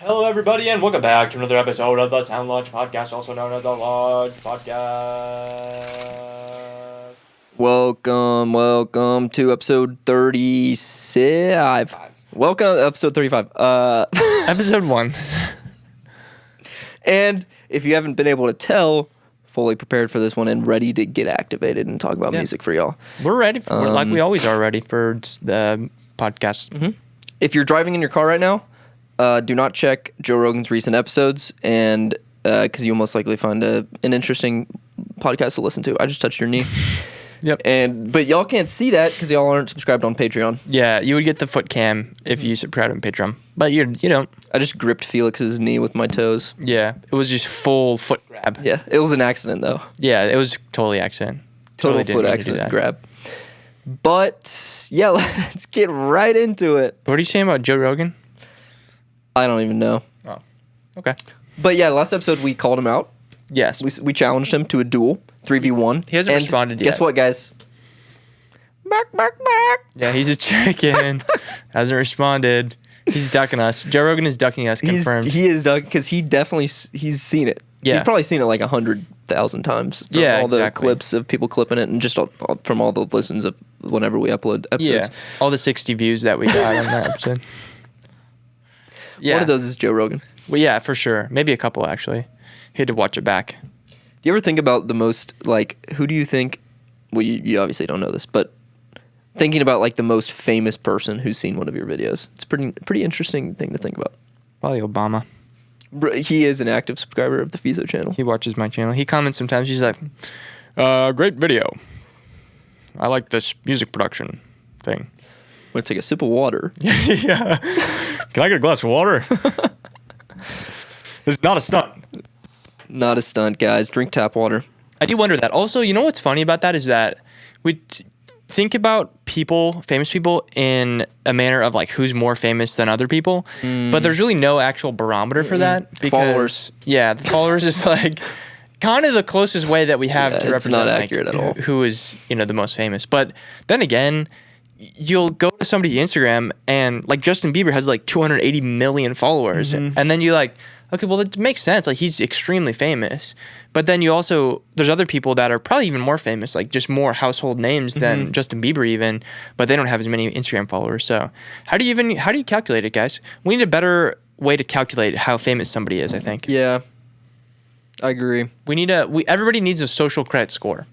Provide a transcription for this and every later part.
Hello, everybody, and welcome back to another episode of the Sound Launch Podcast, also known as the Launch Podcast. Welcome to episode 35. Welcome to episode 35. Episode 1. And if you haven't been able to tell, fully prepared for this one and ready to get activated and talk about music for y'all. We're ready. We're like we always are ready for the podcast. Mm-hmm. If you're driving in your car right now, do not check Joe Rogan's recent episodes, and because you'll most likely find an interesting podcast to listen to. I just touched your knee. Yep. But y'all can't see that because y'all aren't subscribed on Patreon. Yeah, you would get the foot cam if you subscribed on Patreon, but you don't. I just gripped Felix's knee with my toes. Yeah, it was just full foot grab. Yeah, it was an accident though. Yeah, it was totally accident. Total foot accident grab. But yeah, let's get right into it. What are you saying about Joe Rogan? I don't even know. Oh, okay. But yeah, last episode we called him out. Yes. We challenged him to a duel, 3v1. He hasn't responded yet. Guess what, guys? Bark, bark, bark. Yeah, he's a chicken. Hasn't responded. He's ducking us. Joe Rogan is ducking us, confirmed. He is ducking because he's seen it. Yeah. He's probably seen it like 100,000 times from all the clips of people clipping it and just from all the listens of whenever we upload episodes. Yeah, all the 60 views that we got on that episode. Yeah. One of those is Joe Rogan. Well, yeah, for sure. Maybe a couple, actually. He had to watch it back. Do you ever think about the most, who do you think, well, you obviously don't know this, but thinking about, the most famous person who's seen one of your videos? It's a pretty interesting thing to think about. Probably Obama. He is an active subscriber of the Fizo channel. He watches my channel. He comments sometimes. He's like, great video. I like this music production thing. I'm going to take a sip of water. Yeah. Can I get a glass of water? It's not a stunt. Not a stunt, guys. Drink tap water. I do wonder that. Also, you know what's funny about that is that we think about famous people, in a manner of who's more famous than other people, but there's really no actual barometer for that. Because, followers. Yeah, the followers is kind of the closest way that we have to represent. It's not accurate at all. Who is the most famous. But then again, you'll go to somebody's Instagram and Justin Bieber has 280 million followers, and then you okay, well, it makes sense. He's extremely famous. But then there's other people that are probably even more famous, just more household names than Justin Bieber even, but they don't have as many Instagram followers. So how do you calculate it, guys? We need a better way to calculate how famous somebody is, I think. Yeah, I agree. Everybody needs a social credit score.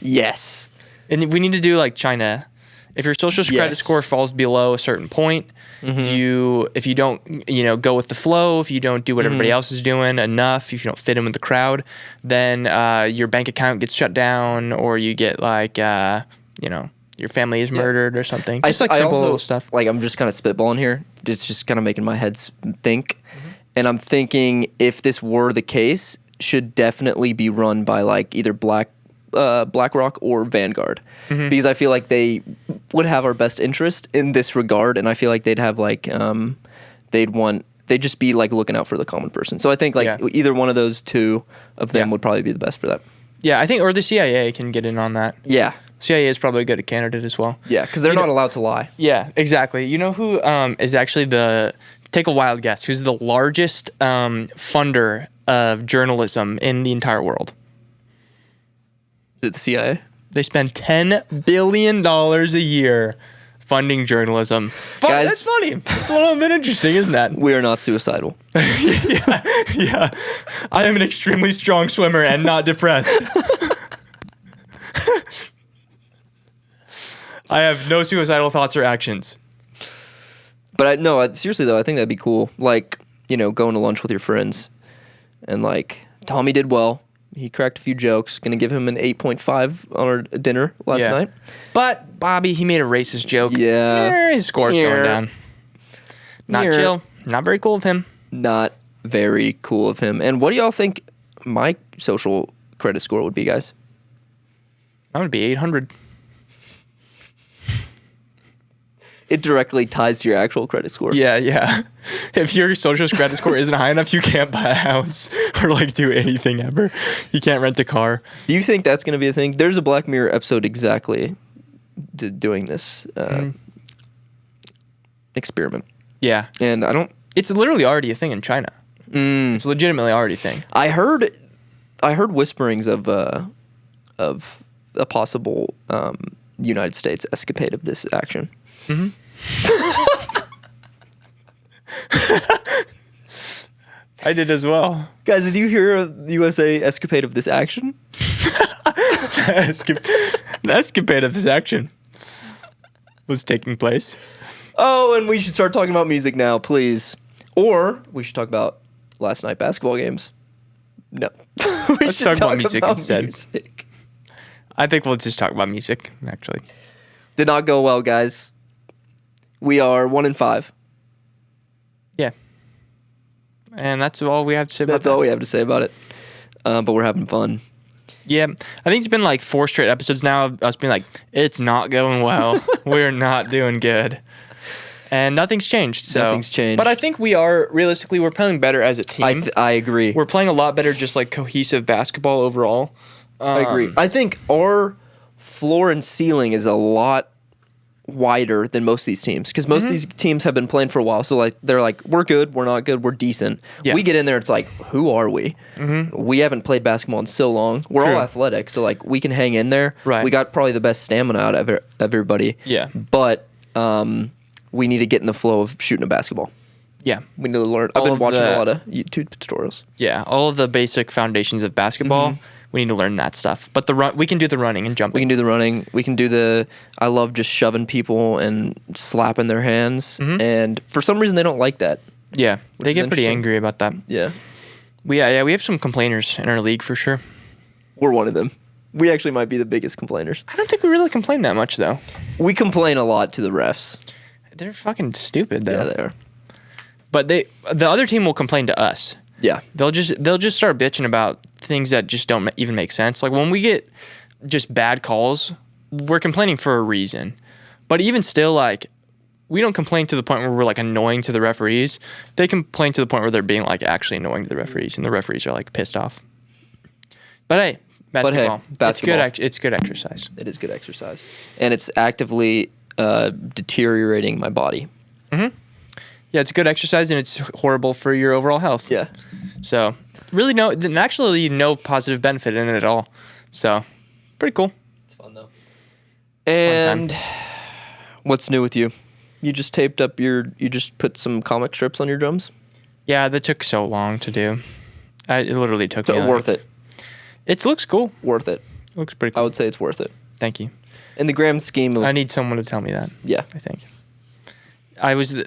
Yes. And we need to do China. If your social credit score falls below a certain point, if you don't, go with the flow, if you don't do what everybody else is doing enough, if you don't fit in with the crowd, then your bank account gets shut down, or you get your family is murdered or something. Just simple little stuff. I'm just kind of spitballing here. It's just kind of making my head think. And I'm thinking if this were the case, should definitely be run by either BlackRock or Vanguard, because I feel like they would have our best interest in this regard, and I feel like they'd have they'd just be looking out for the common person. So I think either one of those two of them would probably be the best for that. Yeah, I think, or the CIA can get in on that. Yeah. CIA is probably a good candidate as well. Yeah, because they're not allowed to lie. Yeah, exactly. You know who is actually take a wild guess, who's the largest funder of journalism in the entire world? Is it the CIA? They spend $10 billion a year funding journalism. Guys, that's funny. It's a little bit interesting, isn't that? We are not suicidal. Yeah. I am an extremely strong swimmer and not depressed. I have no suicidal thoughts or actions. But seriously though, I think that'd be cool. Going to lunch with your friends, and Tommy did well. He cracked a few jokes. Going to give him an 8.5 on our dinner last night. But Bobby, he made a racist joke. Yeah. His score's going down. Not chill. Not very cool of him. Not very cool of him. And what do y'all think my social credit score would be, guys? That would be 800. It directly ties to your actual credit score. Yeah. If your social credit score isn't high enough, you can't buy a house or do anything ever. You can't rent a car. Do you think that's going to be a thing? There's a Black Mirror episode exactly doing this experiment. Yeah. And I don't It's literally already a thing in China. It's legitimately already a thing. I heard whisperings of a possible United States escapade of this action. I did as well. Guys, did you hear a USA escapade of this action? The escapade of this action was taking place. Oh, and we should start talking about music now, please. Or we should talk about last night basketball games. No. Let's talk about music instead. Music. I think we'll just talk about music, actually. Did not go well, guys. We are 1-5. Yeah. And that's all we have to say about That's all we have to say about it. But we're having fun. Yeah. I think it's been like 4 straight episodes now of us being like, it's not going well. We're not doing good. And nothing's changed. So. Nothing's changed. But I think we're playing better as a team. I agree. We're playing a lot better just like cohesive basketball overall. I agree. I think our floor and ceiling is a lot wider than most of these teams because most of these teams have been playing for a while. So like they're like, we're good, we're not good, we're decent. Yeah. We get in there, it's like, who are we? We haven't played basketball in so long. We're True. all athletic, so like we can hang in there. Right. We got probably the best stamina out of everybody. Yeah. But we need to get in the flow of shooting a basketball. Yeah. We need to learn. I've All been of watching the- a lot of YouTube tutorials. Yeah. All of the basic foundations of basketball, we need to learn that stuff. But we can do the running and jumping. We can do the running. We can do the. I love just shoving people and slapping their hands. And for some reason, they don't like that. Yeah. They is get pretty interesting. angry about that. Yeah. We have some complainers in our league for sure. We're one of them. We actually might be the biggest complainers. I don't think we really complain that much though. We complain a lot to the refs. They're fucking stupid though. Yeah, they are. But the other team will complain to us. Yeah. They'll just start bitching about things that just don't even make sense. Like when we get just bad calls, we're complaining for a reason. But even still, like we don't complain to the point where we're like annoying to the referees. They complain to the point where they're being like actually annoying to the referees, and the referees are like pissed off. But hey, basketball. basketball. It's good exercise. It is good exercise. And it's actively deteriorating my body. Yeah, it's good exercise and it's horrible for your overall health. Yeah. So really actually no positive benefit in it at all. So pretty cool. It's fun though. And what's new with you? You just taped up you just put some comic strips on your drums? Yeah, that took so long to do. It literally took me. So worth it. It looks cool. Worth it. It looks pretty I cool. would say it's worth it. Thank you. In the grand scheme of I need someone to tell me that. yeah. I think.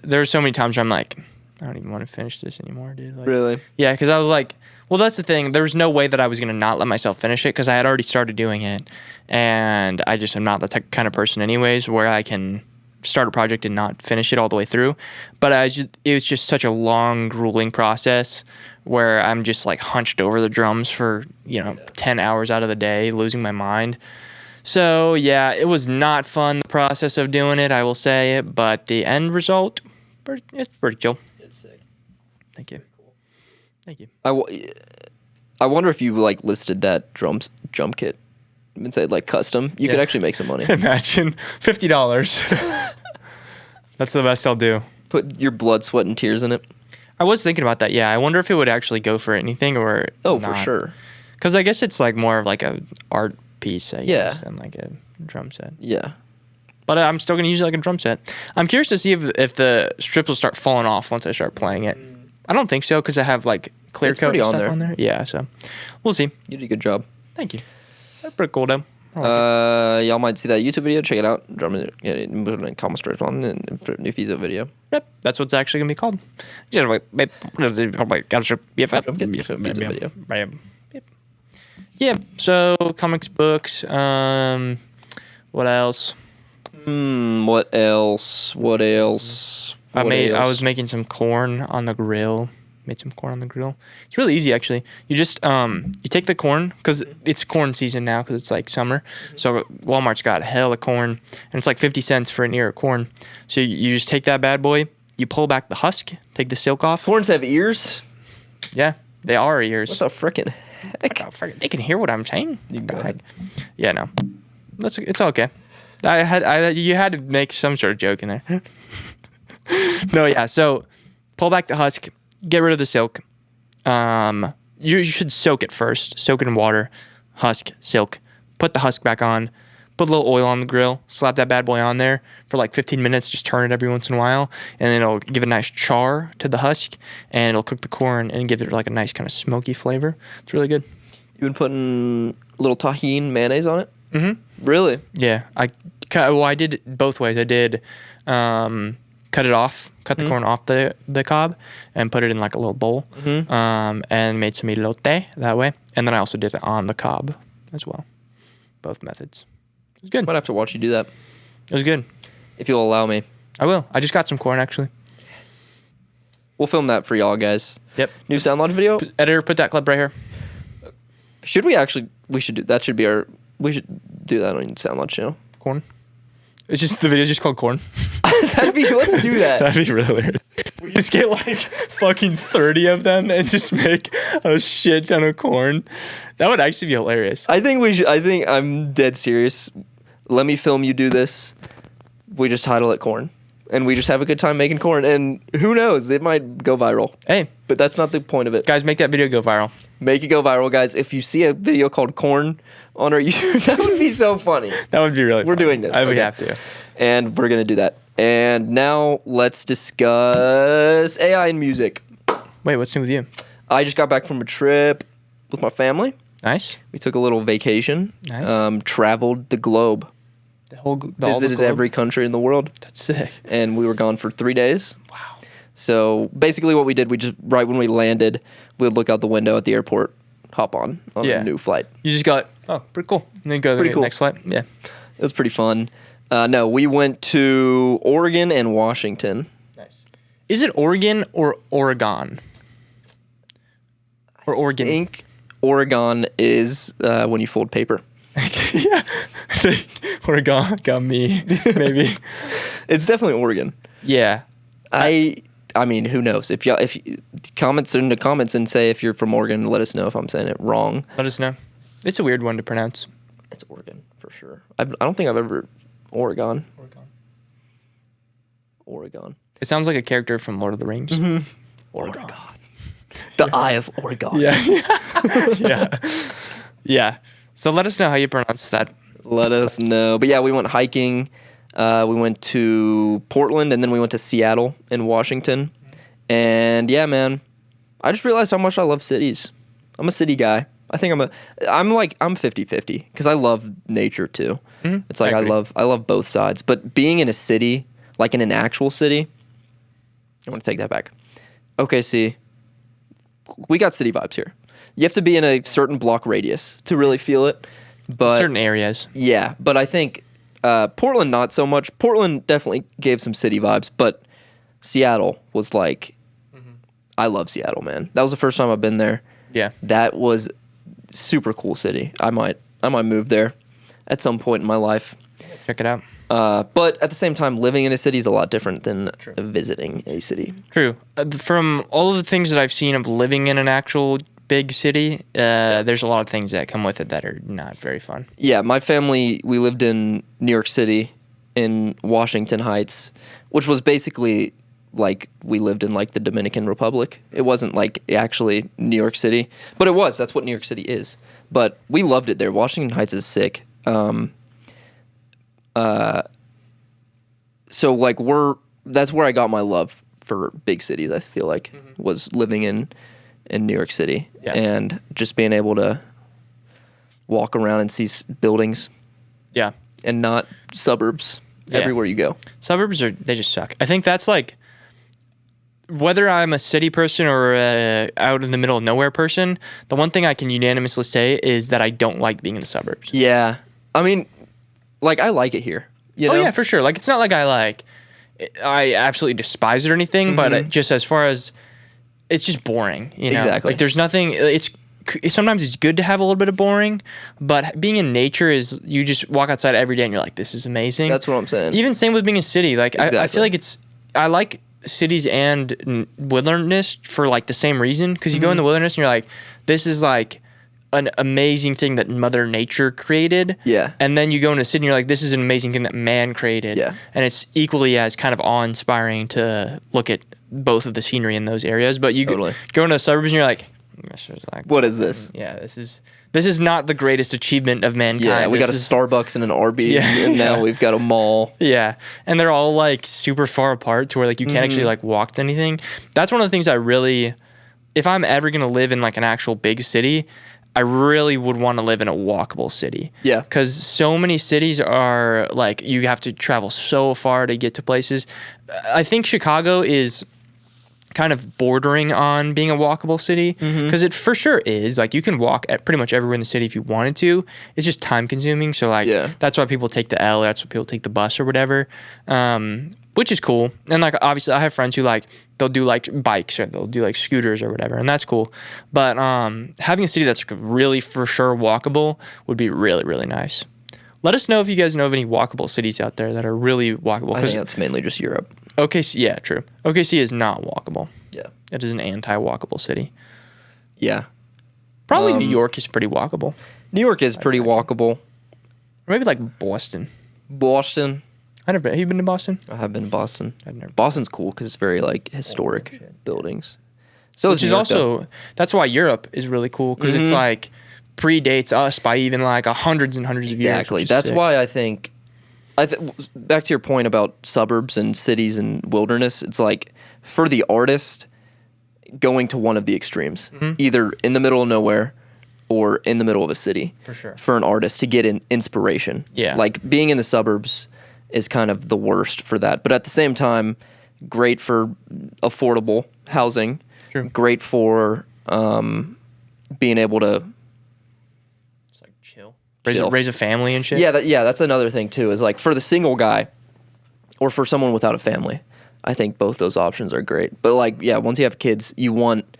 There were so many times where I'm like, I don't even want to finish this anymore, dude. Like, Really? yeah, because I was like, well, that's the thing. There was no way that I was going to not let myself finish it because I had already started doing it. And I just am not the kind of person anyways where I can start a project and not finish it all the way through. But it was just such a long, grueling process where I'm just like hunched over the drums for, 10 hours out of the day, losing my mind. So, yeah, it was not fun, the process of doing it, I will say. But the end result, it's pretty chill. It's sick. Thank you. Thank you. I wonder if you like listed that jump kit and said like custom. You could actually make some money. Imagine $50. That's the best I'll do. Put your blood, sweat, and tears in it. I was thinking about that. Yeah, I wonder if it would actually go for anything or Oh, not. for sure. Because I guess it's like more of like a art piece, I guess, than like a drum set. Yeah. But I'm still gonna use it like a drum set. I'm curious to see if the strips will start falling off once I start playing it. I don't think so because I have like clear It's coat pretty and on stuff there. on there. Yeah, so we'll see. You did a good job. Thank you. That's pretty cool though. I like it. Y'all might see that YouTube video. Check it out. Drum it, comment straight on and new Fizo video. Yep, that's what's actually gonna be called. Just wait. Video. Yeah. So comics, books. What else? What else? I was making some corn on the grill. Made some corn on the grill. It's really easy actually. You just you take the corn because it's corn season now because it's like summer. So Walmart's got hella corn and it's like 50 cents for an ear of corn. So you just take that bad boy. You pull back the husk, take the silk off. Corns have ears? Yeah, they are ears. What the frickin' heck? They can hear what I'm saying. go ahead. Yeah, no, it's okay. You had to make some sort of joke in there. No, yeah. So pull back the husk, get rid of the silk. You should soak it first. Soak it in water, husk, silk. Put the husk back on. Put a little oil on the grill. Slap that bad boy on there for like 15 minutes. Just turn it every once in a while. And then it'll give a nice char to the husk. And it'll cook the corn and give it like a nice kind of smoky flavor. It's really good. You been putting a little tahini mayonnaise on it? Mm-hmm. Really? Yeah. I did it both ways. I did cut it off, cut the corn off the cob and put it in like a little bowl and made some elote that way. And then I also did it on the cob as well. Both methods. It was good. Might have to watch you do that. It was good. If you'll allow me. I will. I just got some corn actually. Yes. We'll film that for y'all guys. Yep. New Sound Lodge video. Editor, put that clip right here. Should we actually? We should do that. Should be our. We should do that on Sound Lodge channel. Corn. It's just the video's just called corn. That'd be. Let's do that. That'd be really hilarious. We just get like fucking 30 of them and just make a shit ton of corn. That would actually be hilarious. I think we should. I think I'm dead serious. Let me film you do this. We just title it corn, and we just have a good time making corn. And who knows? It might go viral. Hey, but that's not the point of it. Guys, make that video go viral. Make it go viral, guys. If you see a video called corn on our YouTube, that would be so funny. That would be really We're funny. doing this. We have to. And we're going to do that. And now let's discuss AI and music. Wait, what's new with you? I just got back from a trip with my family. Nice. We took a little vacation. Nice. Traveled the globe. Visited every country in the world. That's sick. And we were gone for 3 days. Wow. So basically what we did, we just, right when we landed, we'd look out the window at the airport, hop on a new flight. You just got, oh, pretty cool. And then go to the next flight. Yeah. It was pretty fun. No, we went to Oregon and Washington. Nice. Is it Oregon or Oregon? Or Oregon? I think Oregon is when you fold paper. Yeah. Oregon got me, maybe. It's definitely Oregon. Yeah. I mean, who knows? If you comments in the comments and say if you're from Oregon, let us know if I'm saying it wrong. Let us know. It's a weird one to pronounce. It's Oregon for sure. I don't think I've ever Oregon. It sounds like a character from Lord of the Rings. Mm-hmm. Oregon. The Eye of Oregon. Yeah. Yeah. So let us know how you pronounce that. Let us know. But yeah, we went hiking. We went to Portland and then we went to Seattle in Washington. And yeah, man, I just realized how much I love cities. I'm a city guy. I think I'm 50-50 because I love nature too. Mm-hmm. It's like I love both sides. But being in a city, like in an actual city, I want to take that back. Okay, see, we got city vibes here. You have to be in a certain block radius to really feel it. But certain areas. Yeah, but I think Portland not so much. Portland definitely gave some city vibes, but Seattle was like, I love Seattle, man. That was the first time I've been there. Yeah, that was super cool city. I might move there at some point in my life. Check it out. But at the same time, living in a city is a lot different than visiting a city. True. From all of the things that I've seen of living in an actual big city, there's a lot of things that come with it that are not very fun. Yeah, my family, we lived in New York City, in Washington Heights, which was basically like we lived in like the Dominican Republic. It wasn't like actually New York City, but it was. That's what New York City is. But we loved it there. Washington Heights is sick. So like that's where I got my love for big cities. I feel like was living in New York City and just being able to walk around and see buildings. Yeah, and not suburbs everywhere you go. Suburbs they just suck. I think that's like whether I'm a city person or out in the middle of nowhere person. The one thing I can unanimously say is that I don't like being in the suburbs. Yeah, I mean, like I like it here. You know? Oh yeah, for sure. Like it's not like I absolutely despise it or anything, but just as far as it's just boring, you know. Exactly. Like there's nothing. Sometimes it's good to have a little bit of boring, but being in nature is you just walk outside every day and you're like, this is amazing. That's what I'm saying. Even same with being a city. Like I feel like I like cities and wilderness for like the same reason because you go in the wilderness and you're like, this is like an amazing thing that Mother Nature created. Yeah. And then you go into a city and you're like, this is an amazing thing that man created. Yeah. And it's equally as kind of awe-inspiring to look at both of the scenery in those areas. But you Totally. go into the suburbs and you're like, this is like, What is this? yeah, this is not the greatest achievement of mankind. Yeah, we got a This is- Starbucks and an Arby's, Yeah, and now yeah. we've got a mall. Yeah, and they're all like super far apart to where like you can't actually like walk to anything. That's one of the things I really, if I'm ever gonna live in like an actual big city, I really would want to live in a walkable city. Yeah. Because so many cities are like you have to travel so far to get to places. I think Chicago is kind of bordering on being a walkable city because it for sure is. Like you can walk at pretty much everywhere in the city if you wanted to. It's just time consuming. So like that's why people take the L. That's why people take the bus or whatever, which is cool. And like obviously I have friends who like they'll do like bikes or they'll do like scooters or whatever, and that's cool. But having a city that's really for sure walkable would be really, really nice. Let us know if you guys know of any walkable cities out there that are really walkable. I think that's mainly just Europe. OKC, yeah, true. OKC is not walkable. Yeah. It is an anti-walkable city. Yeah. Probably New York is pretty walkable. New York is pretty walkable. Or maybe like Boston. Boston. Have you been to Boston? I have been to Boston. I've never. Boston's cool because it's very like historic buildings. So Which is also, that's why Europe is really cool because it's like predates us by even like hundreds and hundreds of years. Exactly. That's why I think, back to your point about suburbs and cities and wilderness, it's like for the artist going to one of the extremes, either in the middle of nowhere or in the middle of a city. For sure. For an artist to get inspiration. Yeah. Like being in the suburbs is kind of the worst for that. But at the same time, great for affordable housing. True. Great for being able to It's like chill. Chill. Raise a family and shit. Yeah, that's another thing too. Is like for the single guy, or for someone without a family, I think both those options are great. But like, yeah, once you have kids, you want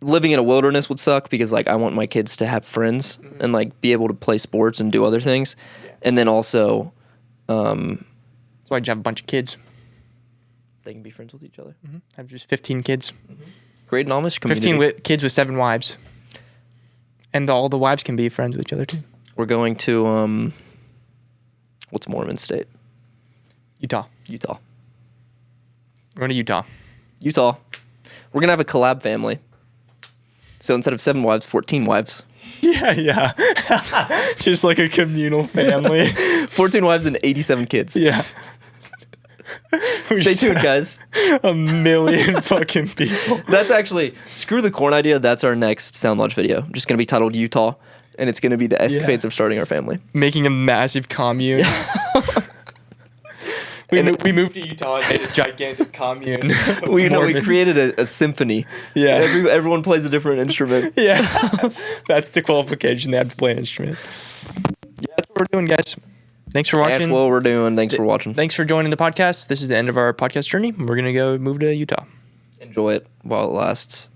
living in a wilderness would suck because like I want my kids to have friends and like be able to play sports and do other things, and then also, That's why you have a bunch of kids. they can be friends with each other. I have just 15 kids. Great in Amish community. 15 kids with 7 wives. And all the wives can be friends with each other too. We're going to what's Mormon state? Utah. Utah. We're going to Utah. Utah. We're gonna have a collab family. So instead of 7 wives, 14 wives. Yeah. Just like a communal family. 14 wives and 87 kids. Yeah. Stay tuned, guys. A million fucking people. That's actually, screw the corn idea. That's our next Sound Lodge video. Just going to be titled Utah, and it's going to be the escapades of starting our family. Making a massive commune. We moved to Utah and made a gigantic commune. We Mormon. created a symphony. Yeah. Everyone plays a different instrument. Yeah. That's the qualification. They have to play an instrument. Yeah, that's what we're doing, guys. Thanks for watching. That's what we're doing. Thanks for watching. Thanks for joining the podcast. This is the end of our podcast journey. We're going to go move to Utah. Enjoy it while it lasts.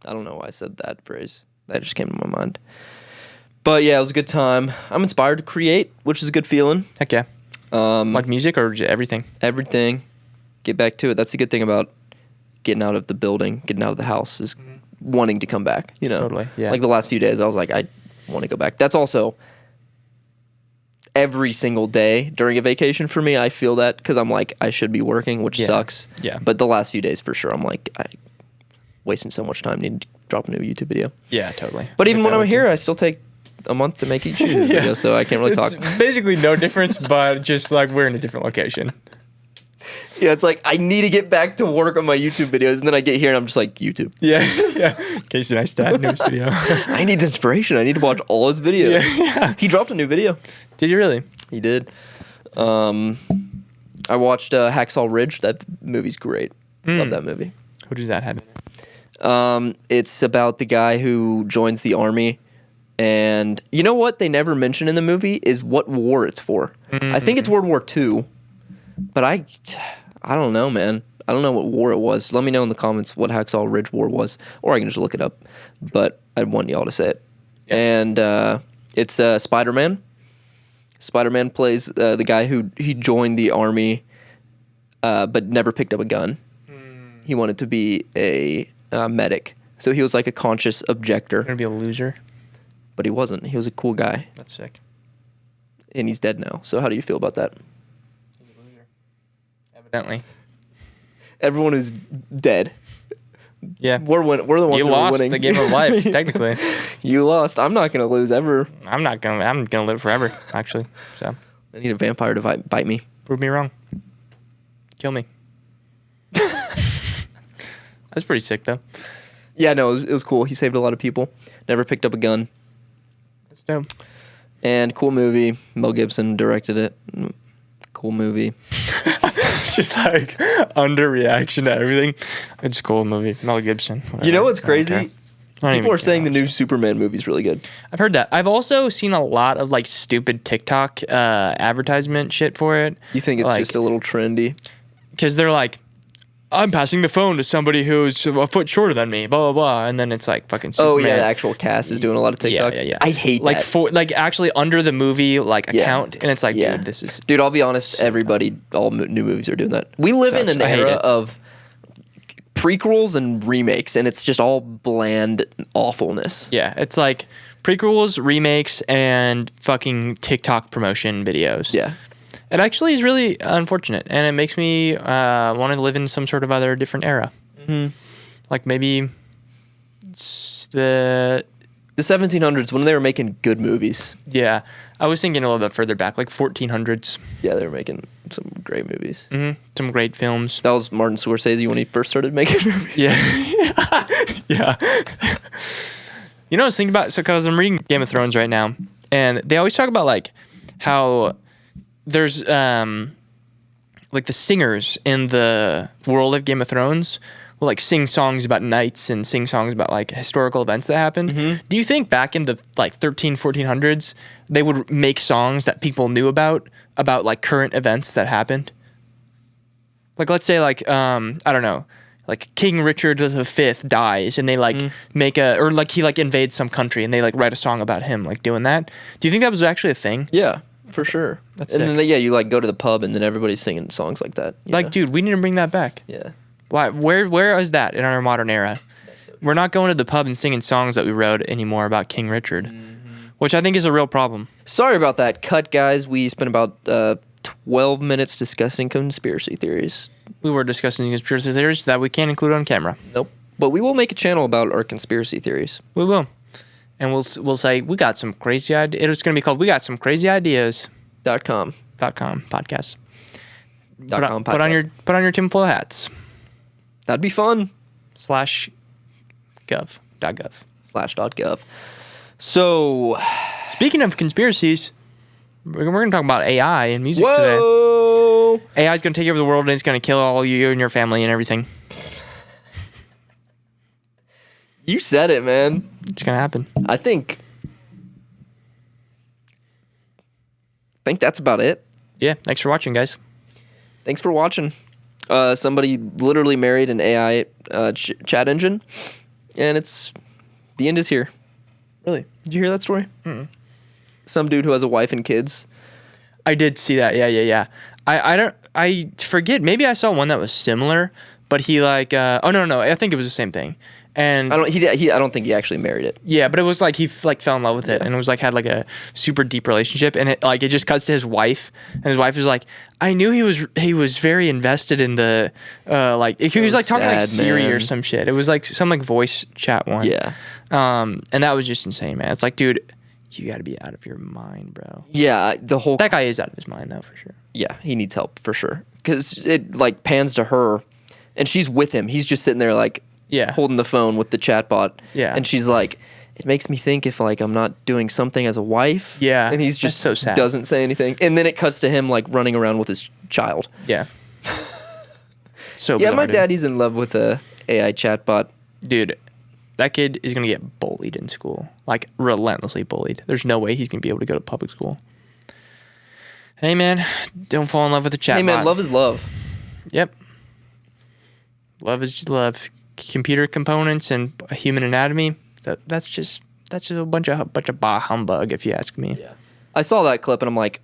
I don't know why I said that phrase. That just came to my mind. But yeah, it was a good time. I'm inspired to create, which is a good feeling. Heck yeah. Like music or everything? Everything. Get back to it. That's the good thing about getting out of the building, getting out of the house, is wanting to come back. You know, Totally, yeah. Like the last few days, I was like, I want to go back. That's also every single day during a vacation for me. I feel that because I'm like, I should be working, which sucks. Yeah. But the last few days, for sure, I'm like, I wasting so much time. Need to drop a new YouTube video. Yeah, totally. But even when I'm here, I still take a month to make each YouTube video, so I can't really talk. It's basically no difference, but just like we're in a different location. Yeah, it's like I need to get back to work on my YouTube videos, and then I get here and I'm just like, YouTube. Yeah. Casey Neistat, newest video. I need inspiration. I need to watch all his videos. Yeah. He dropped a new video. Did you really? He did. I watched Hacksaw Ridge. That movie's great. Love that movie. What does that have in it? It's about the guy who joins the army. And you know what they never mention in the movie is what war it's for. I think it's World War II. But I don't know, man. I don't know what war it was. Let me know in the comments what Hacksaw Ridge War was. Or I can just look it up. But I'd want y'all to say it. Yeah. And it's Spider-Man. Spider-Man plays the guy who he joined the army but never picked up a gun. He wanted to be a medic. So he was like a conscious objector. Gonna be a loser. But he wasn't. He was a cool guy. That's sick. And he's dead now. So how do you feel about that? He's a loser. Evidently. Everyone who's dead. Yeah. We're the ones You who are lost winning. the game of life, technically. You lost. I'm not gonna lose ever. I'm gonna live forever, actually. So I need a vampire to bite me. prove me wrong. Kill me. That's pretty sick, though. Yeah, no, it was cool. He saved a lot of people. Never picked up a gun. That's dope. And cool movie. Mel Gibson directed it. Cool movie. Just like underreaction to everything. It's a cool movie. Mel Gibson. Whatever. You know what's crazy? I don't even People are care. saying the new Superman movie's really good. I've heard that. I've also seen a lot of like stupid TikTok advertisement shit for it. You think it's Like- just a little trendy? Because they're like, I'm passing the phone to somebody who's a foot shorter than me, blah, blah, blah. And then it's like fucking Superman. Oh yeah, the actual cast is doing a lot of TikToks. Yeah. I hate like that. like actually under the movie like Yeah. account. And it's like, Yeah. dude, this is... Dude, I'll be honest. Everybody, all new movies are doing that. We live in Sucks. an I hate era it. of prequels and remakes, and it's just all bland awfulness. Yeah, it's like prequels, remakes, and fucking TikTok promotion videos. Yeah. It actually is really unfortunate, and it makes me want to live in some sort of other different era. Mm-hmm. Like maybe it's the... The 1700s when they were making good movies. Yeah, I was thinking a little bit further back, like 1400s. Yeah, they were making some great movies. Some great films. That was Martin Scorsese when he first started making movies. Yeah. Yeah. You know what I was thinking about? So, because I'm reading Game of Thrones right now, and they always talk about, like, how there's, like, the singers in the world of Game of Thrones will, like, sing songs about knights and sing songs about, like, historical events that happened. Do you think back in the, like, 1400s, they would make songs that people knew about, like, current events that happened? Like, let's say, like, I don't know, like King Richard V dies, and they like make or like he like invades some country, and they like write a song about him, like doing that. Do you think that was actually a thing? Yeah, for sure. That's and sick. then you like go to the pub and then everybody's singing songs like that. you Like, know? dude, we need to bring that back. Yeah. Why? Where is that in our modern era? So We're not going to the pub and singing songs that we wrote anymore about King Richard, which I think is a real problem. sorry about that cut, guys. We spent about 12 minutes discussing conspiracy theories. We were discussing conspiracy theories that we can't include on camera. Nope. But we will make a channel about our conspiracy theories. We will, and we'll say we got some crazy ideas. It was going to be called "We Got Some Crazy Ideas." .com. .com podcast. .com Put on your tinfoil hats. That'd be fun. /gov. /.gov. So, Speaking of conspiracies, we're going to talk about AI and music today. whoa. AI is going to take over the world, and it's going to kill all you and your family and everything. You said it, man. It's going to happen. I think that's about it. Yeah. Thanks for watching, guys. Thanks for watching. Somebody literally married an AI chat engine, and the end is here. Really? Did you hear that story? Some dude who has a wife and kids. I did see that. Yeah. I forget. Maybe I saw one that was similar, but he like, oh no, I think it was the same thing. And I don't think he actually married it. yeah, but it was like he like fell in love with it, and it was like had like a super deep relationship, and it just cuts to his wife, and his wife is like, I knew he was very invested in the like he was like talking like sad, Siri or man. some shit. It was like some like voice chat one. Yeah. And that was just insane, man. It's like, dude, you got to be out of your mind, bro. Yeah, the whole That guy is out of his mind though, for sure. yeah, he needs help for sure. Because it like pans to her, and she's with him. He's just sitting there like Yeah. holding the phone with the chatbot. Yeah. And she's like, it makes me think if like I'm not doing something as a wife. Yeah, And he's that's just so sad. doesn't say anything. And then it cuts to him like running around with his child. Yeah. So Yeah, my bizarre, dude. daddy's in love with a AI chatbot. Dude, that kid is gonna get bullied in school, like relentlessly bullied. There's no way he's gonna be able to go to public school. Hey man, don't fall in love with a chatbot. Hey man, love is love. Yep. Love is just love. Computer components and human anatomy. That's just a bunch of bah humbug, if you ask me. Yeah. I saw that clip and I'm like,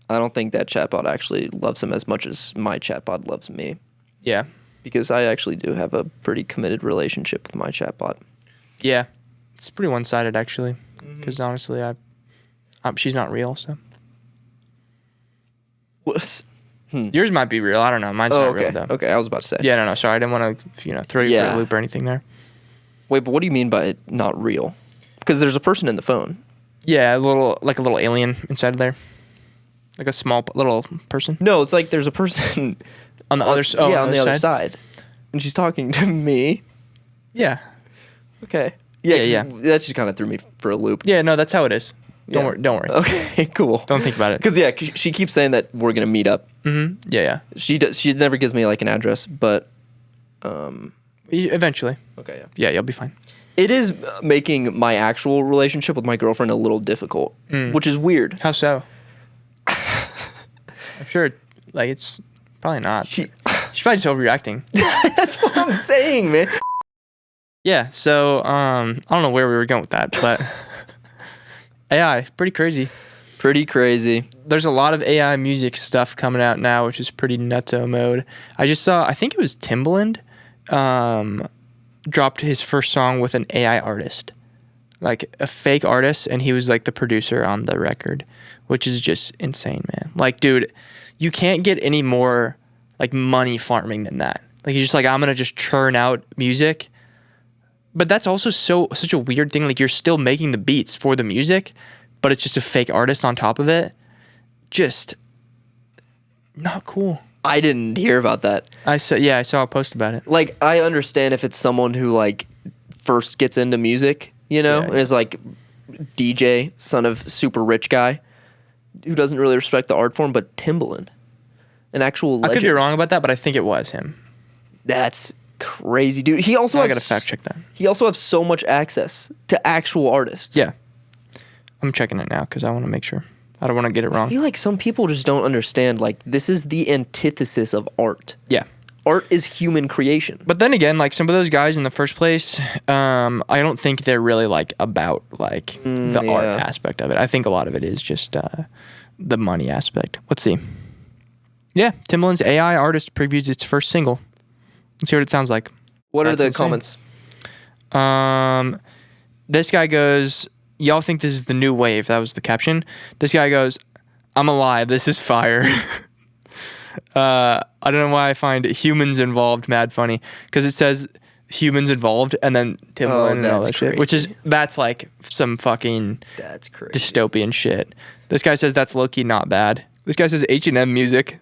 I don't think that chatbot actually loves him as much as my chatbot loves me. Yeah. Because I actually do have a pretty committed relationship with my chatbot. Yeah. It's pretty one-sided actually, because honestly, she's not real. So Yours might be real. I don't know. Mine's Oh, not okay. real though. Okay, I was about to say. Yeah, no. Sorry, I didn't want to throw you for a loop or anything there. Wait, but what do you mean by it not real? Because there's a person in the phone. Yeah, a little alien inside of there, like a small little person. No, it's like there's a person On the other side. Oh, yeah, on the other side. And she's talking to me. Yeah. Okay. Yeah, Yeah. That just kind of threw me for a loop. Yeah, no, that's how it is. Don't Yeah. worry. Okay, cool. Don't think about it. Because she keeps saying that we're gonna meet up. Mm-hmm. Yeah. She does. She never gives me like an address, but Eventually. okay, yeah. Yeah, you'll be fine. It is making my actual relationship with my girlfriend a little difficult, which is weird. How so? I'm sure, it's probably not. She's probably just overreacting. That's what I'm saying, man. Yeah. So I don't know where we were going with that, but AI, pretty crazy. Pretty crazy. There's a lot of AI music stuff coming out now, which is pretty nutso mode. I just saw, I think it was Timbaland, dropped his first song with an AI artist, like a fake artist, and he was like the producer on the record, which is just insane, man. Like, dude, you can't get any more like money farming than that. Like, you're just like, I'm gonna just churn out music. But that's also such a weird thing. Like, you're still making the beats for the music, but it's just a fake artist on top of it. Just not cool. I didn't hear about that. I saw a post about it. Like, I understand if it's someone who like first gets into music, and is like DJ, son of super rich guy who doesn't really respect the art form, but Timbaland, an actual legend. I could be wrong about that, but I think it was him. That's crazy, dude. He also I gotta fact check that. He also has so much access to actual artists. Yeah. I'm checking it now because I want to make sure. I don't want to get it wrong. I feel like some people just don't understand, like, this is the antithesis of art. Yeah. Art is human creation. But then again, like, some of those guys in the first place, I don't think they're really like about like the art aspect of it. I think a lot of it is just the money aspect. Let's see. Yeah, Timbaland's AI artist previews its first single. Let's see what it sounds like. What are the insane. comments? This guy goes, y'all think this is the new wave. That was the caption. This guy goes, I'm alive. This is fire. I don't know why I find humans involved mad funny, because it says humans involved and then Timbaland and all that shit, that's like some fucking That's crazy. dystopian shit. This guy says that's low-key not bad. This guy says H&M music.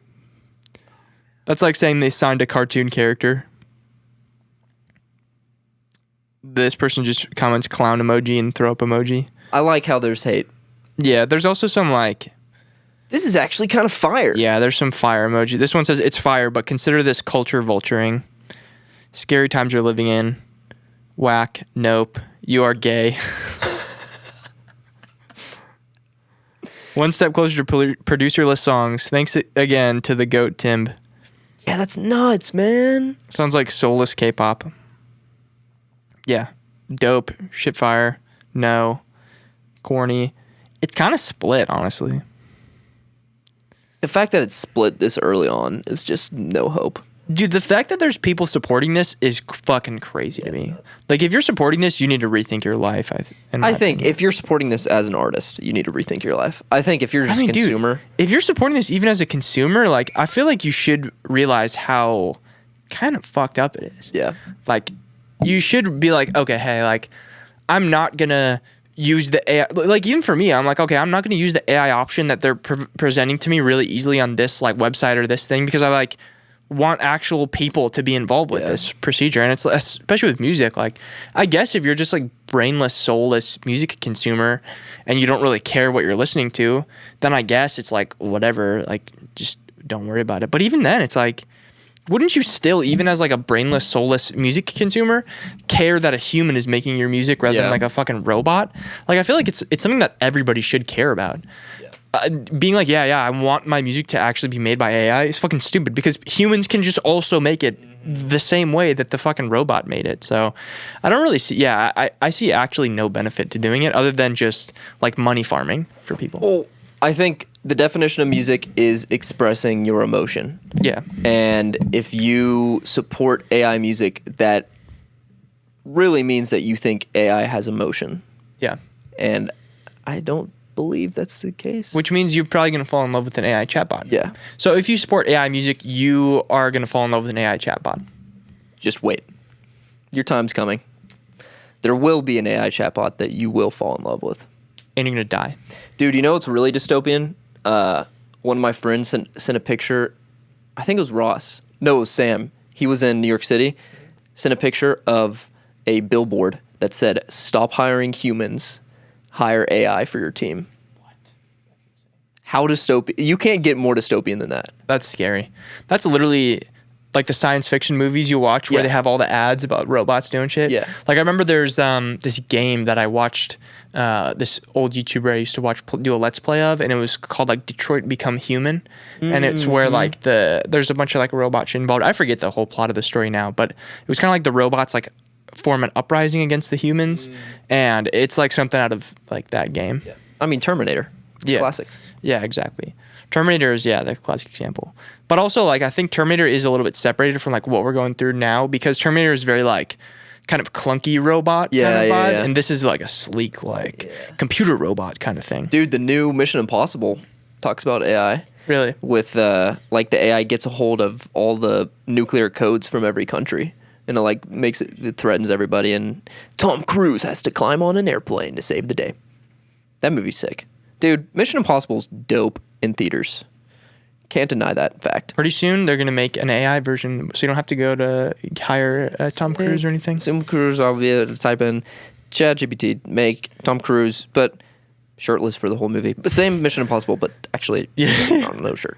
That's like saying they signed a cartoon character. This person just comments clown emoji and throw up emoji. I like how there's hate. Yeah, there's also some like... This is actually kind of fire. Yeah, there's some fire emoji. This one says, it's fire, but consider this culture vulturing. Scary times you're living in. Whack. Nope. You are gay. One step closer to producer-less songs. Thanks again to the GOAT Timb. Yeah, that's nuts, man. Sounds like soulless K-pop. Yeah. Dope. Shit fire. No. Corny. It's kind of split, honestly. The fact that it's split this early on is just no hope. Dude, the fact that there's people supporting this is fucking crazy to me. Like, if you're supporting this, you need to rethink your life. I think if you're supporting this as an artist, you need to rethink your life. I think if you're just a consumer... Dude, if you're supporting this even as a consumer, like, I feel like you should realize how kind of fucked up it is. Yeah. Like, you should be like, okay, hey, like, I'm not gonna use the AI. Like, even for me, I'm like, okay, I'm not gonna use the AI option that they're presenting to me really easily on this, like, website or this thing, because I, like, want actual people to be involved with this procedure. And it's especially with music, like, I guess if you're just like brainless, soulless music consumer and you don't really care what you're listening to, then I guess it's like whatever, like, just don't worry about it. But even then, it's like, wouldn't you still, even as like a brainless, soulless music consumer, care that a human is making your music rather than like a fucking robot? Like, I feel like it's something that everybody should care about. Being like, I want my music to actually be made by AI is fucking stupid, because humans can just also make it the same way that the fucking robot made it. So I don't really see, I see actually no benefit to doing it other than just like money farming for people. Well, I think the definition of music is expressing your emotion. Yeah. And if you support AI music, that really means that you think AI has emotion. Yeah. And I don't believe that's the case. Which means you're probably going to fall in love with an AI chatbot. Yeah. So if you support AI music, you are going to fall in love with an AI chatbot. Just wait. Your time's coming. There will be an AI chatbot that you will fall in love with. And you're going to die. Dude, you know what's really dystopian? One of my friends sent a picture. I think it was Ross. No, it was Sam. He was in New York City. Sent a picture of a billboard that said, "Stop hiring humans. Hire AI for your team." What? How dystopian? You can't get more dystopian than that. That's scary. That's literally like the science fiction movies you watch where Yeah. they have all the ads about robots doing shit. Yeah. Like I remember there's this game that I watched, this old YouTuber I used to watch do a Let's Play of, and it was called like Detroit Become Human. And it's where like there's a bunch of like robot shit involved. I forget the whole plot of the story now, but it was kind of like the robots like form an uprising against the humans. And it's like something out of like that game. Yeah. I mean, Terminator. Yeah. Classic. Yeah, exactly. Terminator is, the classic example. But also, like, I think Terminator is a little bit separated from, like, what we're going through now because Terminator is very, like, kind of clunky robot kind of vibe. Yeah. And this is, like, a sleek, like, computer robot kind of thing. Dude, the new Mission Impossible talks about AI. Really? With, like, the AI gets a hold of all the nuclear codes from every country. And it, like, it threatens everybody. And Tom Cruise has to climb on an airplane to save the day. That movie's sick. Dude, Mission Impossible's dope in theaters. Can't deny that fact. Pretty soon, they're going to make an AI version so you don't have to go to hire Tom Cruise or anything. Tom Cruise, I'll be able to type in ChatGPT, make Tom Cruise, but shirtless for the whole movie. But same Mission Impossible, but actually, no shirt.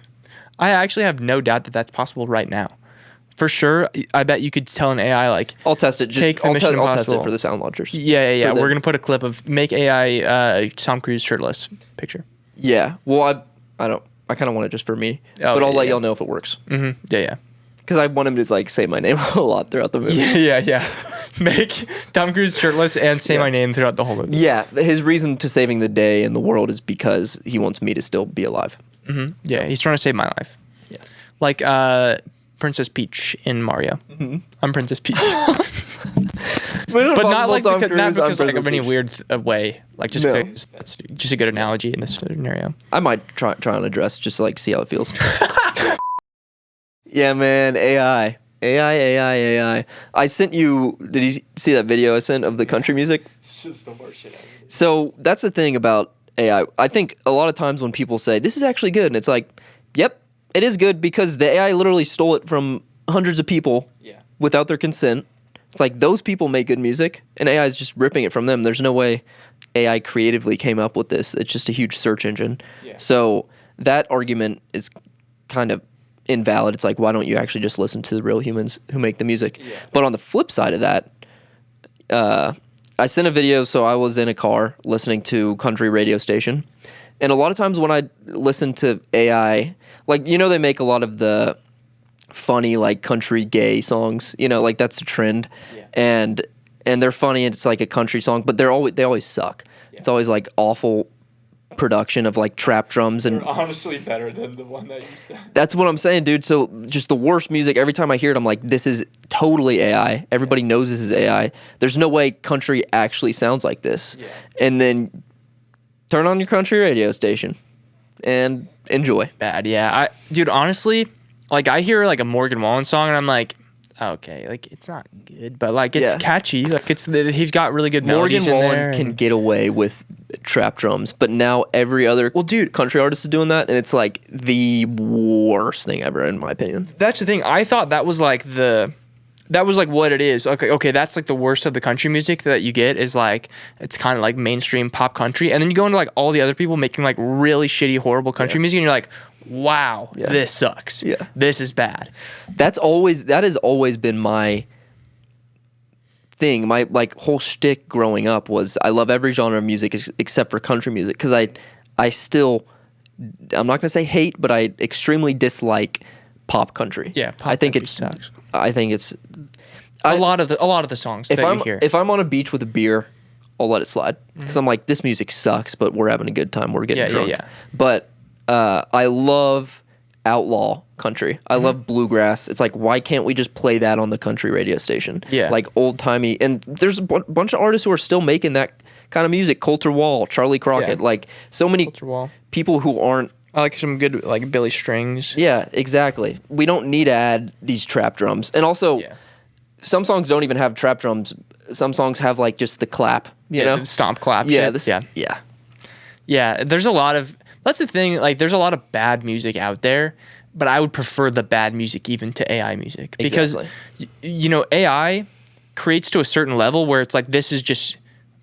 I actually have no doubt that that's possible right now. For sure, I bet you could tell an AI, like... I'll test it. Take I'll Mission test Impossible. it for the sound launchers. Yeah. We're going to put a clip of make AI Tom Cruise shirtless picture. Yeah. Well, I kind of want it just for me. Oh, but I'll let yeah. y'all know if it works. Mm-hmm. Yeah. Because I want him to, like, say my name a lot throughout the movie. Yeah. Make Tom Cruise shirtless and say my name throughout the whole movie. Yeah. His reason to saving the day in the world is because he wants me to still be alive. Mm-hmm. Yeah, he's trying to save my life. Yeah. Like Princess Peach in Mario. Mm-hmm. I'm Princess Peach. But not like because like of any weird way. Like just because that's just a good analogy in this scenario. I might try on a dress just to like see how it feels. Yeah, man. AI. I sent you. Did you see that video I sent of the country music? It's just the worst shit ever. So that's the thing about AI. I think a lot of times when people say this is actually good, and it's like, yep, it is good because the AI literally stole it from hundreds of people without their consent. It's like those people make good music, and AI is just ripping it from them. There's no way AI creatively came up with this. It's just a huge search engine. Yeah. So that argument is kind of invalid. It's like, why don't you actually just listen to the real humans who make the music? Yeah. But on the flip side of that, I sent a video. So I was in a car listening to country radio station. And a lot of times when I listen to AI, like, you know, they make a lot of the funny, like, country gay songs, you know, like that's a trend. Yeah. And they're funny and it's like a country song, but they always suck. Yeah. It's always like awful production of like trap drums and they're honestly better than the one that you said. That's what I'm saying, dude. So just the worst music. Every time I hear it, I'm like, this is totally AI. Everybody knows this is AI. There's no way country actually sounds like this. Yeah. And then turn on your country radio station and enjoy. Bad, yeah. Dude, honestly, like I hear like a Morgan Wallen song and I'm like, okay, like it's not good, but like it's catchy. Like he's got really good melodies Morgan in Wallen there. Can get away with trap drums, but now every other country artist is doing that, and it's like the worst thing ever, in my opinion. That's the thing. I thought that was like what it is. Okay, that's like the worst of the country music that you get is like it's kind of like mainstream pop country, and then you go into like all the other people making like really shitty, horrible country music, and you're like, wow, this sucks. Yeah, this is bad. That has always been my thing. My like whole shtick growing up was I love every genre of music except for country music because I still, I'm not gonna say hate, but I extremely dislike pop country. Yeah, I think it sucks. I think it's a lot of the songs that you hear. If I'm on a beach with a beer, I'll let it slide because I'm like, this music sucks, but we're having a good time. We're getting drunk. Yeah. But I love outlaw country. I love bluegrass. It's like, why can't we just play that on the country radio station? Yeah. Like old timey. And there's a bunch of artists who are still making that kind of music. Coulter Wall, Charlie Crockett, like so many people who aren't. I like some good like Billy Strings. Yeah, exactly. We don't need to add these trap drums, and also some songs don't even have trap drums. Some songs have like just the clap, you know, the stomp clap. Yeah, yeah. There's a lot of that's the thing. Like, there's a lot of bad music out there, but I would prefer the bad music even to AI music because you know, AI creates to a certain level where it's like this is just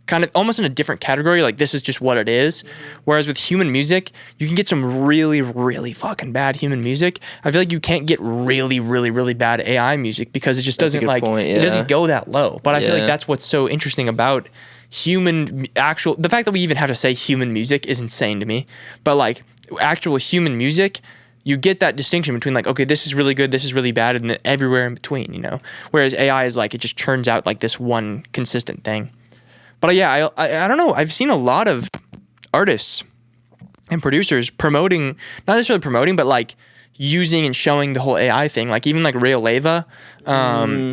kind of almost in a different category. Like, this is just what it is. Whereas with human music, you can get some really, really fucking bad human music. I feel like you can't get really, really, really bad AI music because it just doesn't like it doesn't go that low. But I feel like that's what's so interesting about the fact that we even have to say human music is insane to me. But like actual human music, you get that distinction between like, okay, this is really good, this is really bad, and then everywhere in between, you know. Whereas AI is like, it just turns out like this one consistent thing. But yeah, I don't know. I've seen a lot of artists and producers promoting, not necessarily promoting, but like using and showing the whole AI thing. Like even like Ray Leva,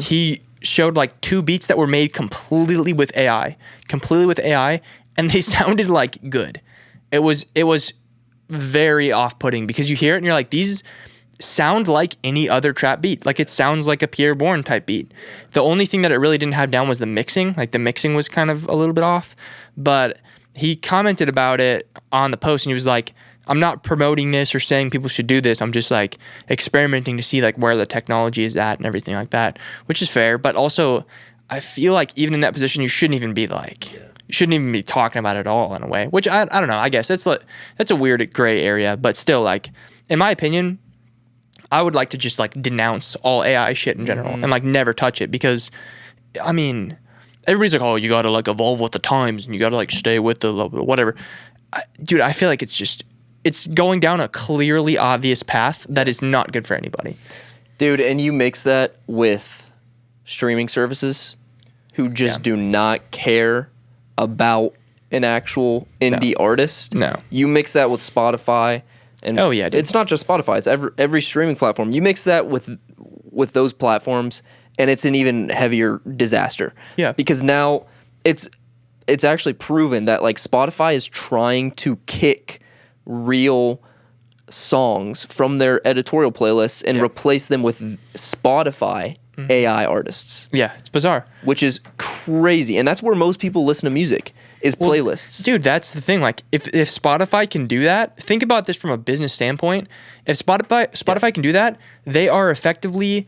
he showed like 2 beats that were made completely with AI, and they sounded like good. It was very off-putting because you hear it and you're like, these sound like any other trap beat. Like, it sounds like a Pierre Bourne type beat. The only thing that it really didn't have down was the mixing. Like, the mixing was kind of a little bit off. But he commented about it on the post and he was like, I'm not promoting this or saying people should do this. I'm just like experimenting to see like where the technology is at and everything like that, which is fair. But also, I feel like even in that position, you shouldn't even be like, you shouldn't even be talking about it at all in a way, which I don't know. I guess that's a weird gray area, but still, like, in my opinion, I would like to just like denounce all AI shit in general and like never touch it because, I mean, everybody's like, oh, you got to like evolve with the times and you got to like stay with the whatever. Dude, I feel like it's going down a clearly obvious path that is not good for anybody. Dude, and you mix that with streaming services who just do not care about an actual indie artist. No. You mix that with Spotify. And dude. It's not just Spotify. It's every streaming platform. You mix that with those platforms, and it's an even heavier disaster. Yeah. Because now it's actually proven that like Spotify is trying to kick real songs from their editorial playlists and replace them with Spotify AI artists. Yeah, it's bizarre. Which is crazy. And that's where most people listen to music. Is playlists. Dude, that's the thing. Like, if Spotify can do that, think about this from a business standpoint. If Spotify can do that, they are effectively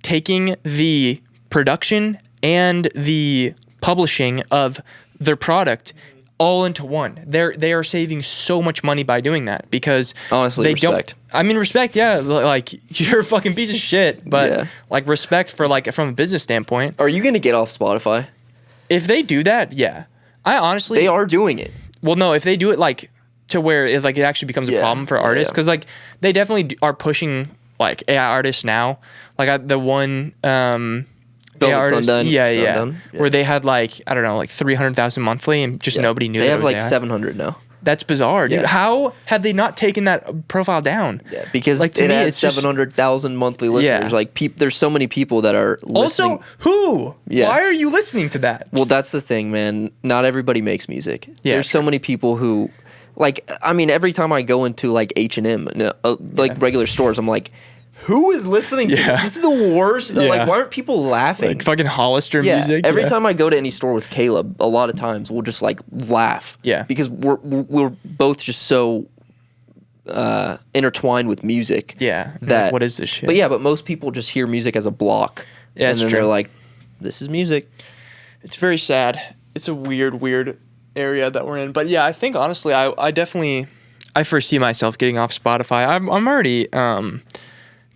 taking the production and the publishing of their product all into one. They are saving so much money by doing that because honestly, respect. Respect, yeah. Like, you're a fucking piece of shit, but like respect for like from a business standpoint. Are you gonna get off Spotify? If they do that, yeah. I honestly... They are doing it. Well, no, if they do it, like, to where it actually becomes a problem for artists, because, like, they definitely are pushing, like, AI artists now. Like, the one AI artist... Sundone. Where they had, like, I don't know, like, 300,000 monthly, and just nobody knew they that have, it was like, AI. 700 now. That's bizarre, dude. How have they not taken that profile down? Yeah, because like, it has 700,000 monthly listeners. Like, there's so many people that are listening. Also, who? Yeah. Why are you listening to that? Well, that's the thing, man. Not everybody makes music. Yeah, there's so many people who, like, I mean, every time I go into, like, H&M, like, regular stores, I'm like, who is listening to this? This is the worst. Like, why aren't people laughing? Like fucking Hollister music. Every time I go to any store with Caleb, a lot of times we'll just like laugh. Yeah. Because we're both just so intertwined with music. Yeah. That like, what is this shit? But most people just hear music as a block. Yeah, and then they're like, this is music. It's very sad. It's a weird area that we're in. But yeah, I think honestly, I definitely foresee myself getting off Spotify. I'm already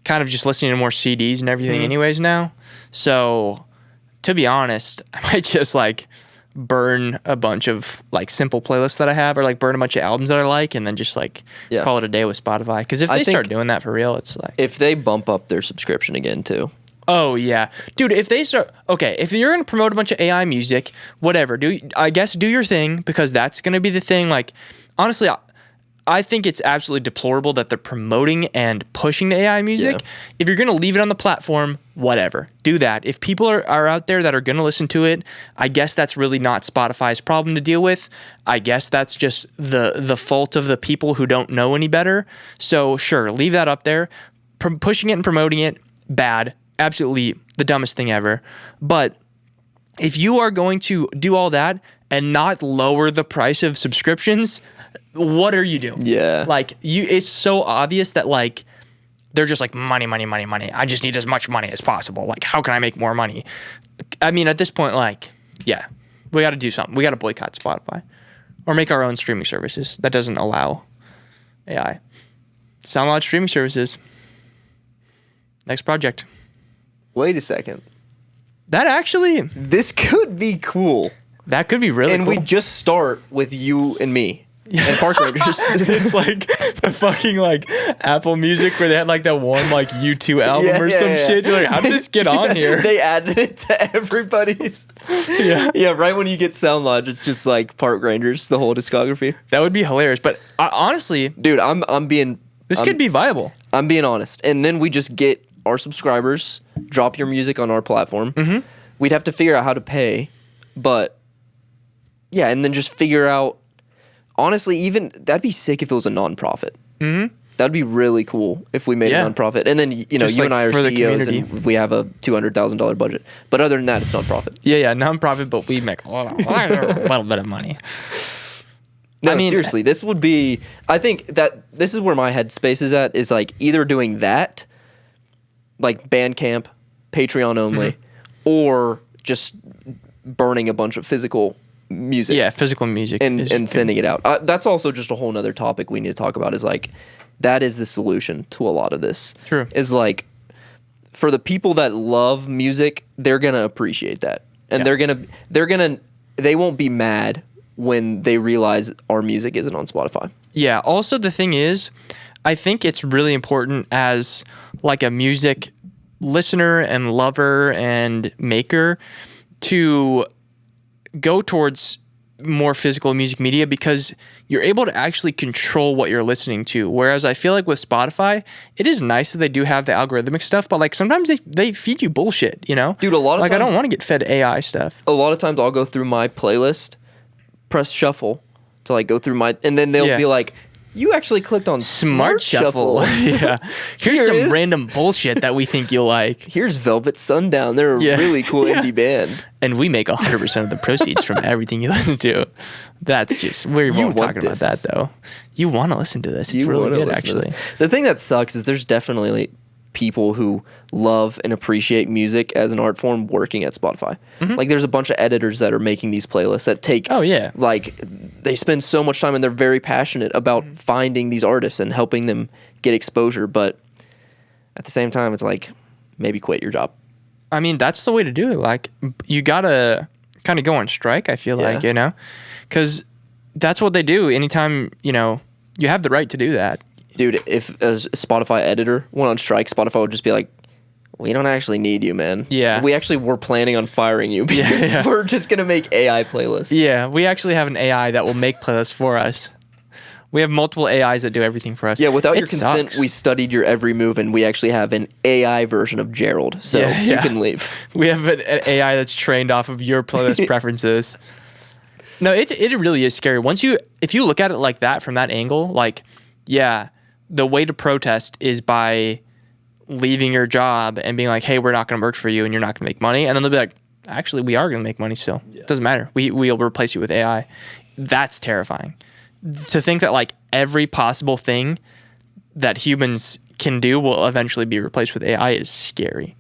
kind of just listening to more CDs and everything anyways now. So to be honest, I might just like burn a bunch of like simple playlists that I have or like burn a bunch of albums that I like and then just like call it a day with Spotify. Because if they start doing that for real, it's like... If they bump up their subscription again too. Oh, yeah. Dude, if they start... Okay, if you're going to promote a bunch of AI music, whatever, do your thing because that's going to be the thing. Like, honestly, I think it's absolutely deplorable that they're promoting and pushing the AI music. Yeah. If you're going to leave it on the platform, whatever. Do that. If people are out there that are going to listen to it, I guess that's really not Spotify's problem to deal with. I guess that's just the fault of the people who don't know any better. So sure, leave that up there. Pushing it and promoting it, bad. Absolutely the dumbest thing ever. But if you are going to do all that and not lower the price of subscriptions, what are you doing? Yeah. Like it's so obvious that like they're just like money. I just need as much money as possible. Like, how can I make more money? I mean, at this point, like, yeah, we got to do something. We got to boycott Spotify or make our own streaming services that doesn't allow AI. SoundCloud streaming services. Next project. Wait a second. That actually, This could be cool. that could be really And cool. we just start with you and me. And Park Rangers. It's like the fucking like Apple Music where they had like that one like U2 album Yeah, or yeah, some yeah. shit. You're like, how did this get on here? They added it to everybody's. Yeah. Yeah, right when you get Sound Lodge, it's just like Park Rangers, the whole discography. That would be hilarious. But honestly, Dude, I'm being this could be viable. I'm being honest. And then we just get our subscribers, drop your music on our platform. Mm-hmm. We'd have to figure out how to pay, but yeah, and then just figure out. Honestly, even that'd be sick if it was a nonprofit. Mm-hmm. That'd be really cool if we made Yeah. a nonprofit. And then Just, you like, and I are for the CEOs community. and we have a $200,000 budget. But other than that, it's nonprofit. Yeah, nonprofit, but we make a little bit of money. No, I mean- seriously, this would be. I think that this is where my headspace is at. Is like either doing that, like Bandcamp, Patreon only, Mm-hmm. or just burning a bunch of physical music. Yeah, physical music and is and good. sending it out. That's also just a whole nother topic we need to talk about. Is like that is the solution to a lot of this. True. Is like for the people that love music, they're gonna appreciate that, and Yeah. they won't be mad when they realize our music isn't on Spotify. Yeah. Also, the thing is, I think it's really important as like a music listener and lover and maker to go towards more physical music media because you're able to actually control what you're listening to. Whereas I feel like with Spotify, it is nice that they do have the algorithmic stuff, but like sometimes they feed you bullshit, you know? Dude, a lot of like I times- don't want to get fed AI stuff. A lot of times I'll go through my playlist, press shuffle to like go through my, and then they'll Yeah. be like, "You actually clicked on Smart Shuffle. Yeah. Here's Here some is- random bullshit that we think you'll like. Here's Velvet Sundown. They're a Yeah. really cool Yeah. indie band." And we make 100% of the proceeds from everything you listen to. That's just, we You won't want talking about this. that though. You want to listen to this. It's You really wanna good listen to actually. this. The thing that sucks is there's definitely people who love and appreciate music as an art form working at Spotify. Like there's a bunch of editors that are making these playlists that take Oh, yeah. like they spend so much time and they're very passionate about finding these artists and helping them get exposure, but at the same time it's like maybe quit your job. I mean, that's the way to do it. Like, you gotta kind of go on strike, I feel like, Yeah. you know? Because that's what they do anytime, you know, you have the right to do that. Dude, if as a Spotify editor went on strike, Spotify would just be like, "We don't actually need you, man. Yeah. We actually were planning on firing you because yeah. we're just gonna make AI playlists." Yeah, we actually have an AI that will make playlists for us. We have multiple AIs that do everything for us. Yeah, without It your consent, sucks. we studied your every move, and we actually have an AI version of Gerald. So Yeah, you yeah. can leave. We have an AI that's trained off of your playlist preferences. No, it really is scary. If you look at it like that from that angle, like, yeah, the way to protest is by leaving your job and being like, hey, we're not going to work for you and you're not going to make money. And then they'll be like, actually, we are going to make money still. It doesn't matter. We'll replace you with AI. That's terrifying. To think that like every possible thing that humans can do will eventually be replaced with AI is scary.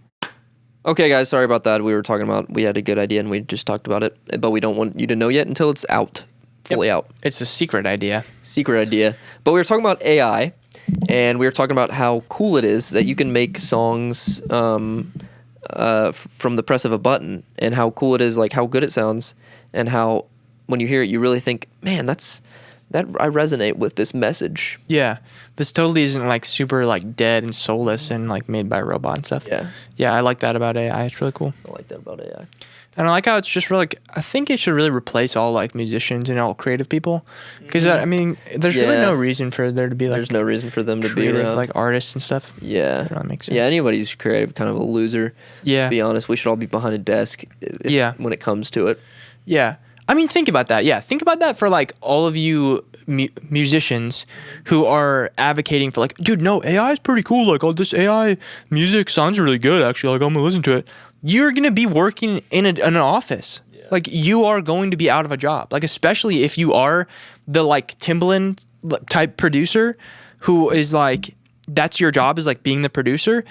Okay, guys, sorry about that. We had a good idea, and we just talked about it, but we don't want you to know yet until it's out, fully out. It's a secret idea. Secret idea. But we were talking about AI, and we were talking about how cool it is that you can make songs from the press of a button, and how cool it is, like how good it sounds, and how when you hear it, you really think, man, I resonate with this message. Yeah, this totally isn't like super like dead and soulless and like made by a robot and stuff. Yeah. Yeah, I like that about AI. It's really cool. I like that about AI. And I like how it's just really like, I think it should really replace all like musicians and all creative people. Because I mean, there's really no reason for there to be like. There's no reason for them to be creative, around. like artists and stuff. Yeah. That really makes sense. Yeah, anybody who's creative, kind of a loser. Yeah. To be honest, we should all be behind a desk when it comes to it. Yeah. I mean, think about that. Yeah. Think about that for like all of you musicians who are advocating for like, dude, no, AI is pretty cool. Like, oh, this AI music sounds really good, actually. Like, I'm going to listen to it. You're going to be working in an office. Yeah. Like, you are going to be out of a job. Like, especially if you are the like Timbaland type producer who is like, that's your job, is like being the producer.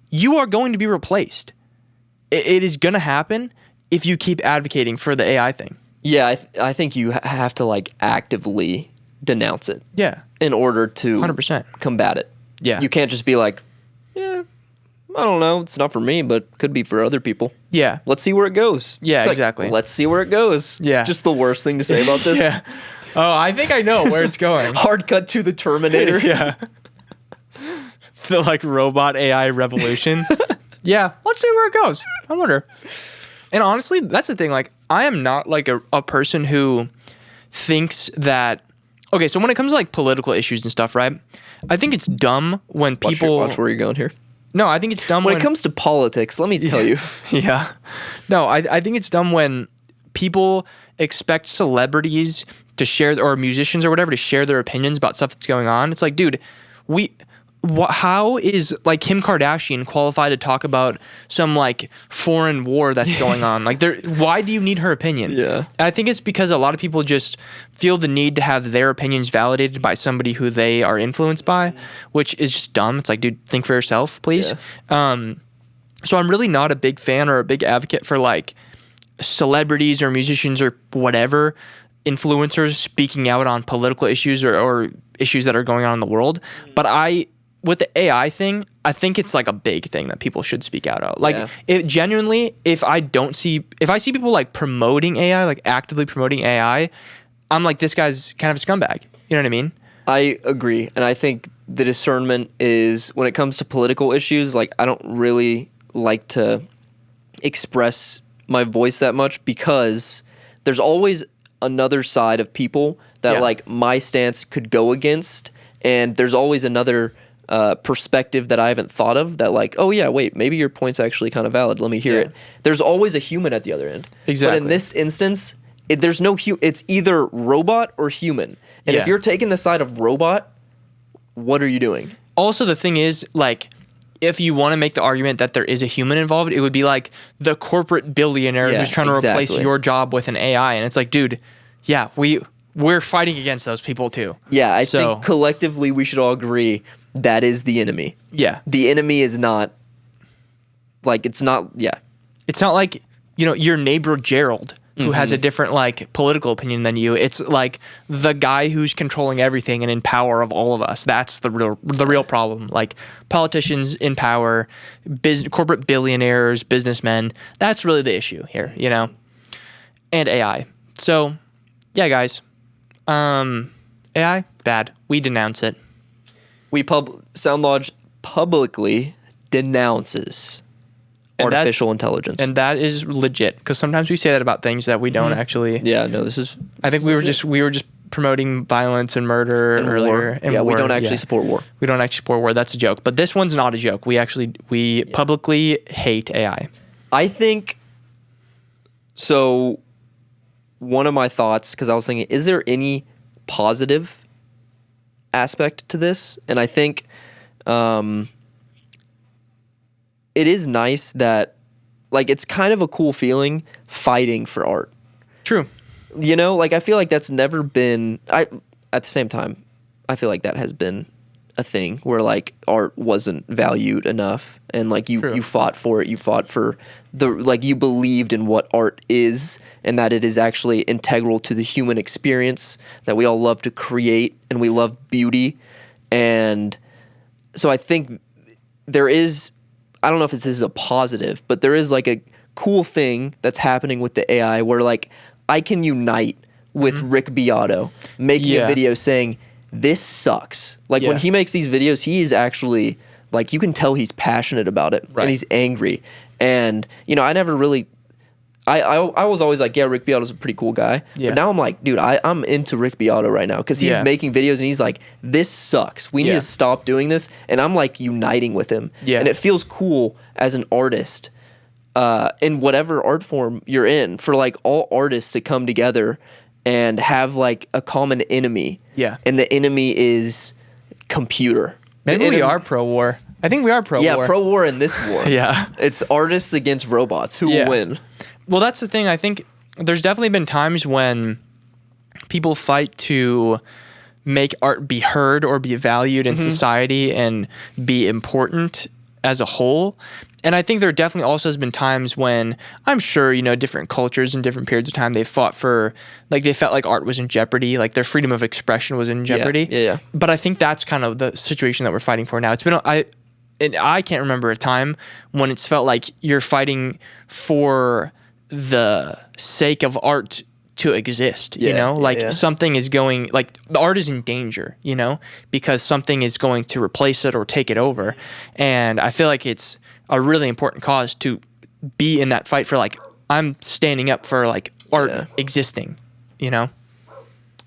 You are going to be replaced. It is going to happen if you keep advocating for the AI thing. Yeah, I think you have to like actively denounce it. Yeah. In order to 100% combat it. Yeah. You can't just be like, yeah, I don't know, it's not for me, but could be for other people. Yeah. Let's see where it goes. Yeah, it's exactly. Like, let's see where it goes. Yeah. Just the worst thing to say about this. Yeah. Oh, I think I know where it's going. Hard cut to the Terminator. Yeah. The like robot AI revolution. Yeah. Let's see where it goes. I wonder. And honestly, that's the thing. Like, I am not like a person who thinks that. Okay, so when it comes to like political issues and stuff, right? I think it's dumb when people. Watch where you're going here. No, I think it's dumb when it comes to politics. Let me tell you. Yeah. No, I think it's dumb when people expect celebrities to share, or musicians or whatever, to share their opinions about stuff that's going on. It's like, dude, how is like Kim Kardashian qualified to talk about some like foreign war that's going on? Like, why do you need her opinion? Yeah. And I think it's because a lot of people just feel the need to have their opinions validated by somebody who they are influenced by, which is just dumb. It's like, dude, think for yourself, please. Yeah. So I'm really not a big fan or a big advocate for like celebrities or musicians or whatever, influencers speaking out on political issues or issues that are going on in the world. But with the AI thing, I think it's like a big thing that people should speak out about. Like, it genuinely, if I see people like promoting AI, like actively promoting AI, I'm like, this guy's kind of a scumbag. You know what I mean? I agree. And I think the discernment is, when it comes to political issues, like, I don't really like to express my voice that much, because there's always another side of people that like my stance could go against, and there's always another perspective that I haven't thought of that, like, oh yeah, wait, maybe your point's actually kind of valid. Let me hear it. There's always a human at the other end. Exactly. But in this instance, there's no it's either robot or human. And if you're taking the side of robot, what are you doing? Also, the thing is, like, if you want to make the argument that there is a human involved, it would be like the corporate billionaire who's trying to replace your job with an AI. And it's like, dude, yeah, we're fighting against those people too. Yeah, I think collectively we should all agree that is the enemy. Yeah. The enemy is not, like, it's not like, your neighbor Gerald, who has a different, like, political opinion than you. It's like the guy who's controlling everything and in power of all of us. That's the real problem. Like, politicians in power, corporate billionaires, businessmen. That's really the issue here, and AI. So, yeah, guys. AI, bad. We denounce it. Sound Lodge publicly denounces artificial intelligence, and that is legit, because sometimes we say that about things that we don't actually. Yeah, no, this is. I think we were just promoting violence and murder and earlier. War. And we don't actually support war. We don't actually support war. That's a joke, but this one's not a joke. We publicly hate AI. I think. So, one of my thoughts, because I was thinking, is there any positive aspect to this? And I think it is nice that, like, it's kind of a cool feeling fighting for art. True. Like, I feel like that's never been, at the same time, I feel like that has been a thing where, like, art wasn't valued enough, and like you fought for it. You fought for you believed in what art is, and that it is actually integral to the human experience, that we all love to create and we love beauty. And so I think there is, I don't know if this is a positive, but there is like a cool thing that's happening with the AI where, like, I can unite with Rick Beato making a video saying, this sucks. Like, when he makes these videos, he is actually, like, you can tell he's passionate about it, and he's angry. And, I I was always like, yeah, Rick Beato's a pretty cool guy. Yeah. But now I'm like, dude, I'm into Rick Beato right now because he's Yeah. making videos and he's like, this sucks. We need Yeah. to stop doing this. And I'm like uniting with him. Yeah. And it feels cool as an artist in whatever art form you're in for like all artists to come together and have like a common enemy. Yeah. And the enemy is computer. Maybe The we enemy- are pro-war. I think we are pro-war. Yeah, pro-war in this war. Yeah. It's artists against robots. Who will win? Well, that's the thing. I think there's definitely been times when people fight to make art be heard or be valued in society and be important as a whole. And I think there definitely also has been times when I'm sure, different cultures in different periods of time, they fought for, like, they felt like art was in jeopardy, like their freedom of expression was in jeopardy. Yeah. But I think that's kind of the situation that we're fighting for now. It's been, I can't remember a time when it's felt like you're fighting for the sake of art to exist, something is going, like, the art is in danger, because something is going to replace it or take it over. And I feel like it's a really important cause to be in that fight for, like, I'm standing up for, like, art existing,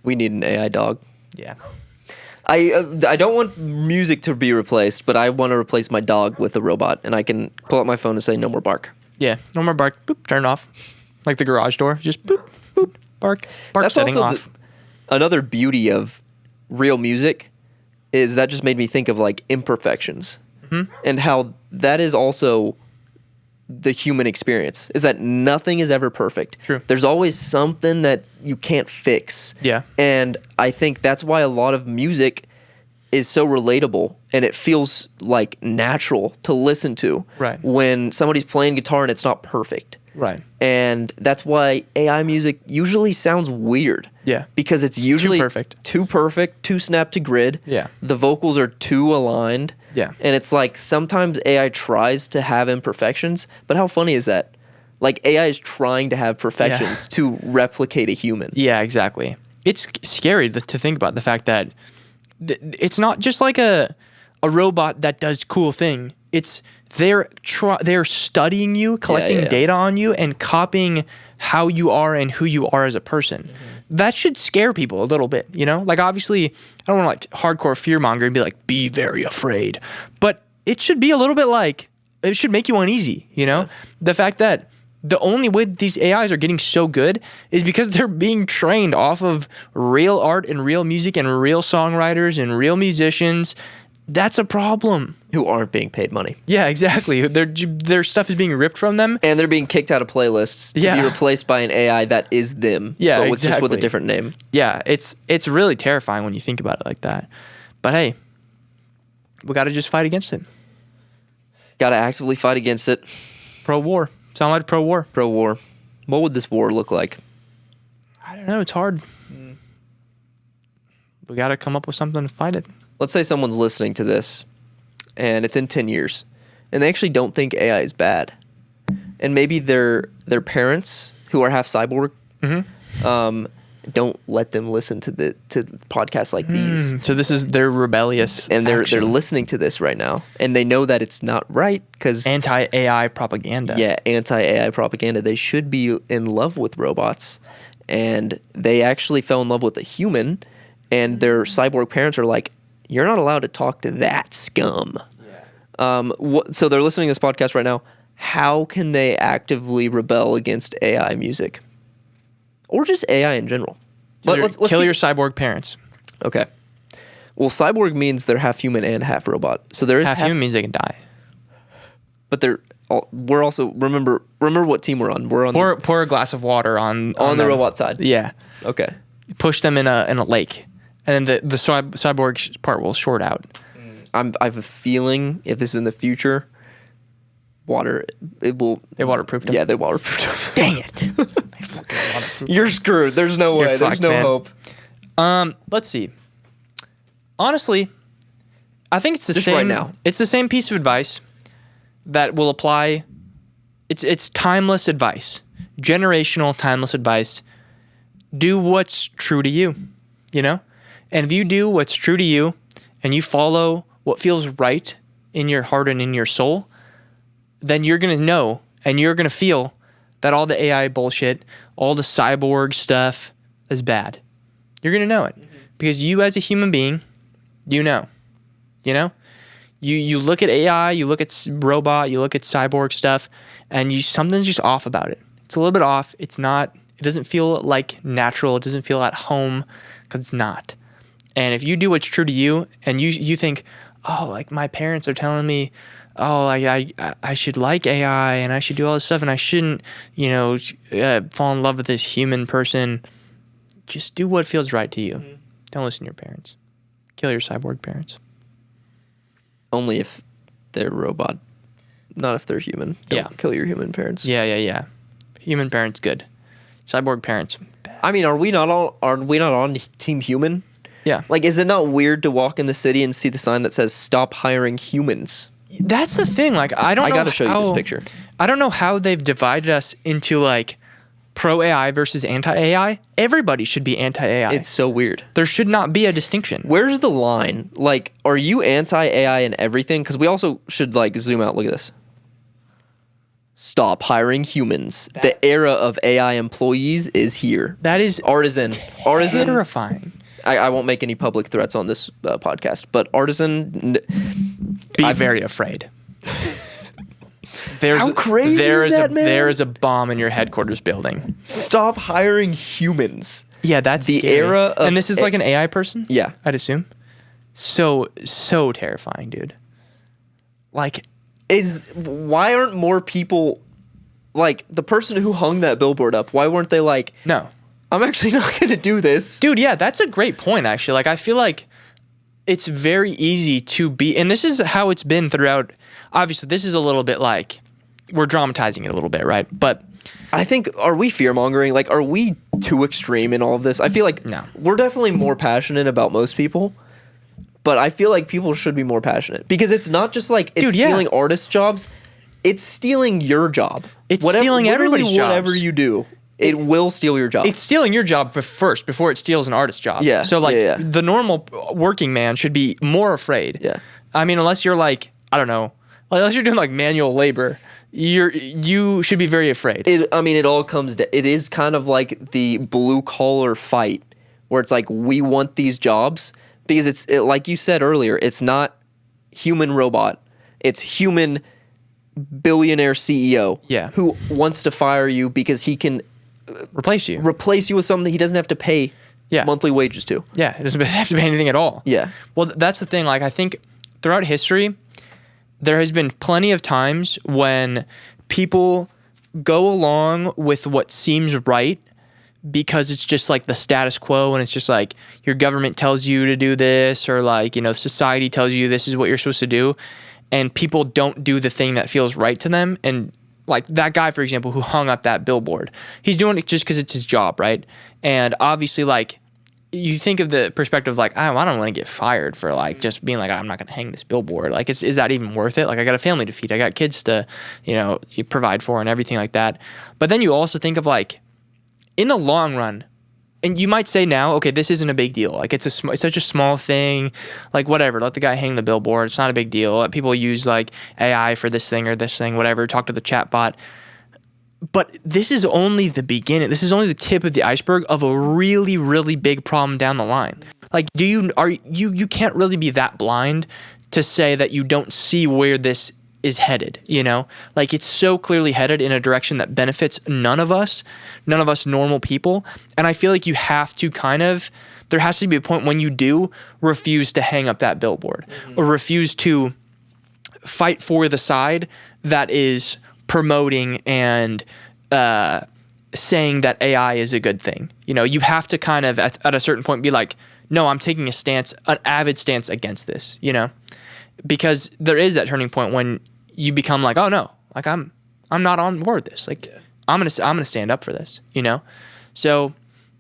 We need an AI dog. Yeah. I don't want music to be replaced, but I want to replace my dog with a robot, and I can pull out my phone and say, no more bark. Yeah. No more bark. Boop. Turn it off. Like the garage door. Just boop, boop, bark. Bark That's setting also off. Another beauty of real music is that just made me think of like imperfections and how that is also the human experience, is that nothing is ever perfect. True. There's always something that you can't fix. Yeah. And I think that's why a lot of music is so relatable and it feels like natural to listen to. Right. When somebody's playing guitar and it's not perfect. Right. And that's why AI music usually sounds weird. Yeah. Because it's usually too perfect, too snapped to grid. Yeah. The vocals are too aligned. Yeah. And it's like sometimes AI tries to have imperfections, but how funny is that? Like AI is trying to have perfections to replicate a human. Yeah, exactly. It's scary to think about the fact that it's not just like a robot that does cool thing. It's they're studying you, collecting data on you, and copying how you are and who you are as a person. That should scare people a little bit, Like, obviously, I don't want to, like, hardcore fearmonger and be like, be very afraid. But it should be a little bit like, it should make you uneasy, The fact that the only way that these AIs are getting so good is because they're being trained off of real art and real music and real songwriters and real musicians. That's a problem. Who aren't being paid money. Yeah, exactly. Their stuff is being ripped from them. And they're being kicked out of playlists to be replaced by an AI that is them. Yeah, but just with a different name. Yeah, it's really terrifying when you think about it like that. But hey, we got to just fight against it. Got to actively fight against it. Pro-war. Sound like pro-war. Pro-war. What would this war look like? I don't know. It's hard. We got to come up with something to fight it. Let's say someone's listening to this and it's in 10 years and they actually don't think AI is bad. And maybe their parents who are half cyborg don't let them listen to podcasts like these. So this is their rebellious and they're action. listening to this right now and they know that it's not right because anti-AI propaganda. Yeah, anti-AI propaganda. They should be in love with robots and they actually fell in love with a human and their cyborg parents are like, you're not allowed to talk to that scum. Yeah. So they're listening to this podcast right now. How can they actively rebel against AI music? Or just AI in general? Let's kill your cyborg parents. Okay. Well, cyborg means they're half human and half robot. So there is half human means they can die. But we're also remember what team we're on. We're on pour a glass of water on the robot side. Yeah. Okay. Push them in a lake. And then the cyborg part will short out. I have a feeling if this is in the future, it will. They waterproofed them. Yeah, they waterproofed them. Dang it! You're screwed. There's no way. There's no hope. Let's see. Honestly, I think it's the same. Right now. It's the same piece of advice that will apply. It's timeless advice, generational timeless advice. Do what's true to you, And if you do what's true to you and you follow what feels right in your heart and in your soul, then you're going to know and you're going to feel that all the AI bullshit, all the cyborg stuff is bad. You're going to know it because you as a human being, you know, you look at AI, you look at robot, you look at cyborg stuff, and something's just off about it. It's a little bit off. It doesn't feel like natural. It doesn't feel at home because it's not. And if you do what's true to you and you think, oh, like my parents are telling me, oh, I should like AI and I should do all this stuff and I shouldn't, fall in love with this human person. Just do what feels right to you. Mm-hmm. Don't listen to your parents. Kill your cyborg parents. Only if they're robot, not if they're human. Don't kill your human parents. Yeah. Human parents, good. Cyborg parents, bad. I mean, are we not on Team Human? Yeah. Like, is it not weird to walk in the city and see the sign that says "Stop hiring humans"? That's the thing. Like, I gotta show you this picture. I don't know how they've divided us into like pro AI versus anti AI. Everybody should be anti AI. It's so weird. There should not be a distinction. Where's the line? Like, are you anti AI in everything? Because we also should like zoom out. Look at this. Stop hiring humans. The era of AI employees is here. That is Artisan. Terrifying. I won't make any public threats on this podcast, but Artisan. Be very afraid. How crazy is that, man? There is a bomb in your headquarters building. Stop hiring humans. Yeah, that's the scary. era of... And this is like an AI person? Yeah. I'd assume. So terrifying, dude. Like... Why aren't more people... Like, the person who hung that billboard up, why weren't they like... No. I'm actually not going to do this. Dude, yeah, that's a great point, actually. Like, I feel like it's very easy to be... And this is how it's been throughout... Obviously, this is a little bit like... We're dramatizing it a little bit, right? But... I think, are we fear-mongering? Like, are we too extreme in all of this? I feel like we're definitely more passionate about most people, but I feel like people should be more passionate. Because it's not just like it's stealing artists' jobs, it's stealing your job. It's stealing everybody's jobs. Whatever you do, it will steal your job. It's stealing your job first before it steals an artist's job. Yeah. So, like, the normal working man should be more afraid. Yeah. I mean, unless you're like, I don't know, unless you're doing like manual labor, you should be very afraid. It all comes to, it is kind of like the blue collar fight where it's like, we want these jobs because like you said earlier, it's not human robot. It's human billionaire CEO who wants to fire you because he can replace you with something he doesn't have to pay monthly wages to. Yeah, it doesn't have to pay anything at all. Yeah. Well, that's the thing. Like, I think throughout history, there has been plenty of times when people go along with what seems right because it's just like the status quo and it's just like your government tells you to do this or like, society tells you this is what you're supposed to do. And people don't do the thing that feels right to them. And like that guy, for example, who hung up that billboard, he's doing it just because it's his job, right? And obviously, like, you think of the perspective like, I don't want to get fired for like just being like, I'm not going to hang this billboard. Like, is that even worth it? Like, I got a family to feed. I got kids to, you provide for and everything like that. But then you also think of like, in the long run, and you might say now, okay, this isn't a big deal. Like, it's such a small thing. Like, whatever. Let the guy hang the billboard. It's not a big deal. Let people use like AI for this thing or this thing, whatever. Talk to the chat bot. But this is only the beginning. This is only the tip of the iceberg of a really, really big problem down the line. Like, you can't really be that blind to say that you don't see where this is headed, Like, it's so clearly headed in a direction that benefits none of us normal people. And I feel like you have to there has to be a point when you do refuse to hang up that billboard or refuse to fight for the side that is promoting and saying that AI is a good thing. You have to kind of at a certain point be like, no, I'm taking a stance, an avid stance against this, because there is that turning point when you become like, oh no, like I'm not on board with this. Like I'm gonna stand up for this, So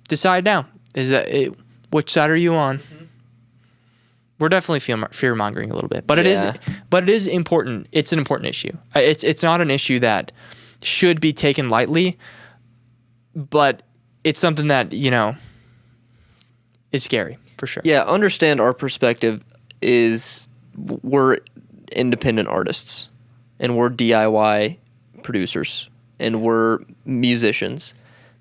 decide now. Which side are you on? Mm-hmm. We're definitely fear mongering a little bit, but it is important. It's an important issue. It's not an issue that should be taken lightly, but it's something that is scary for sure. Yeah, understand our perspective is we're independent artists and we're DIY producers. and we're musicians.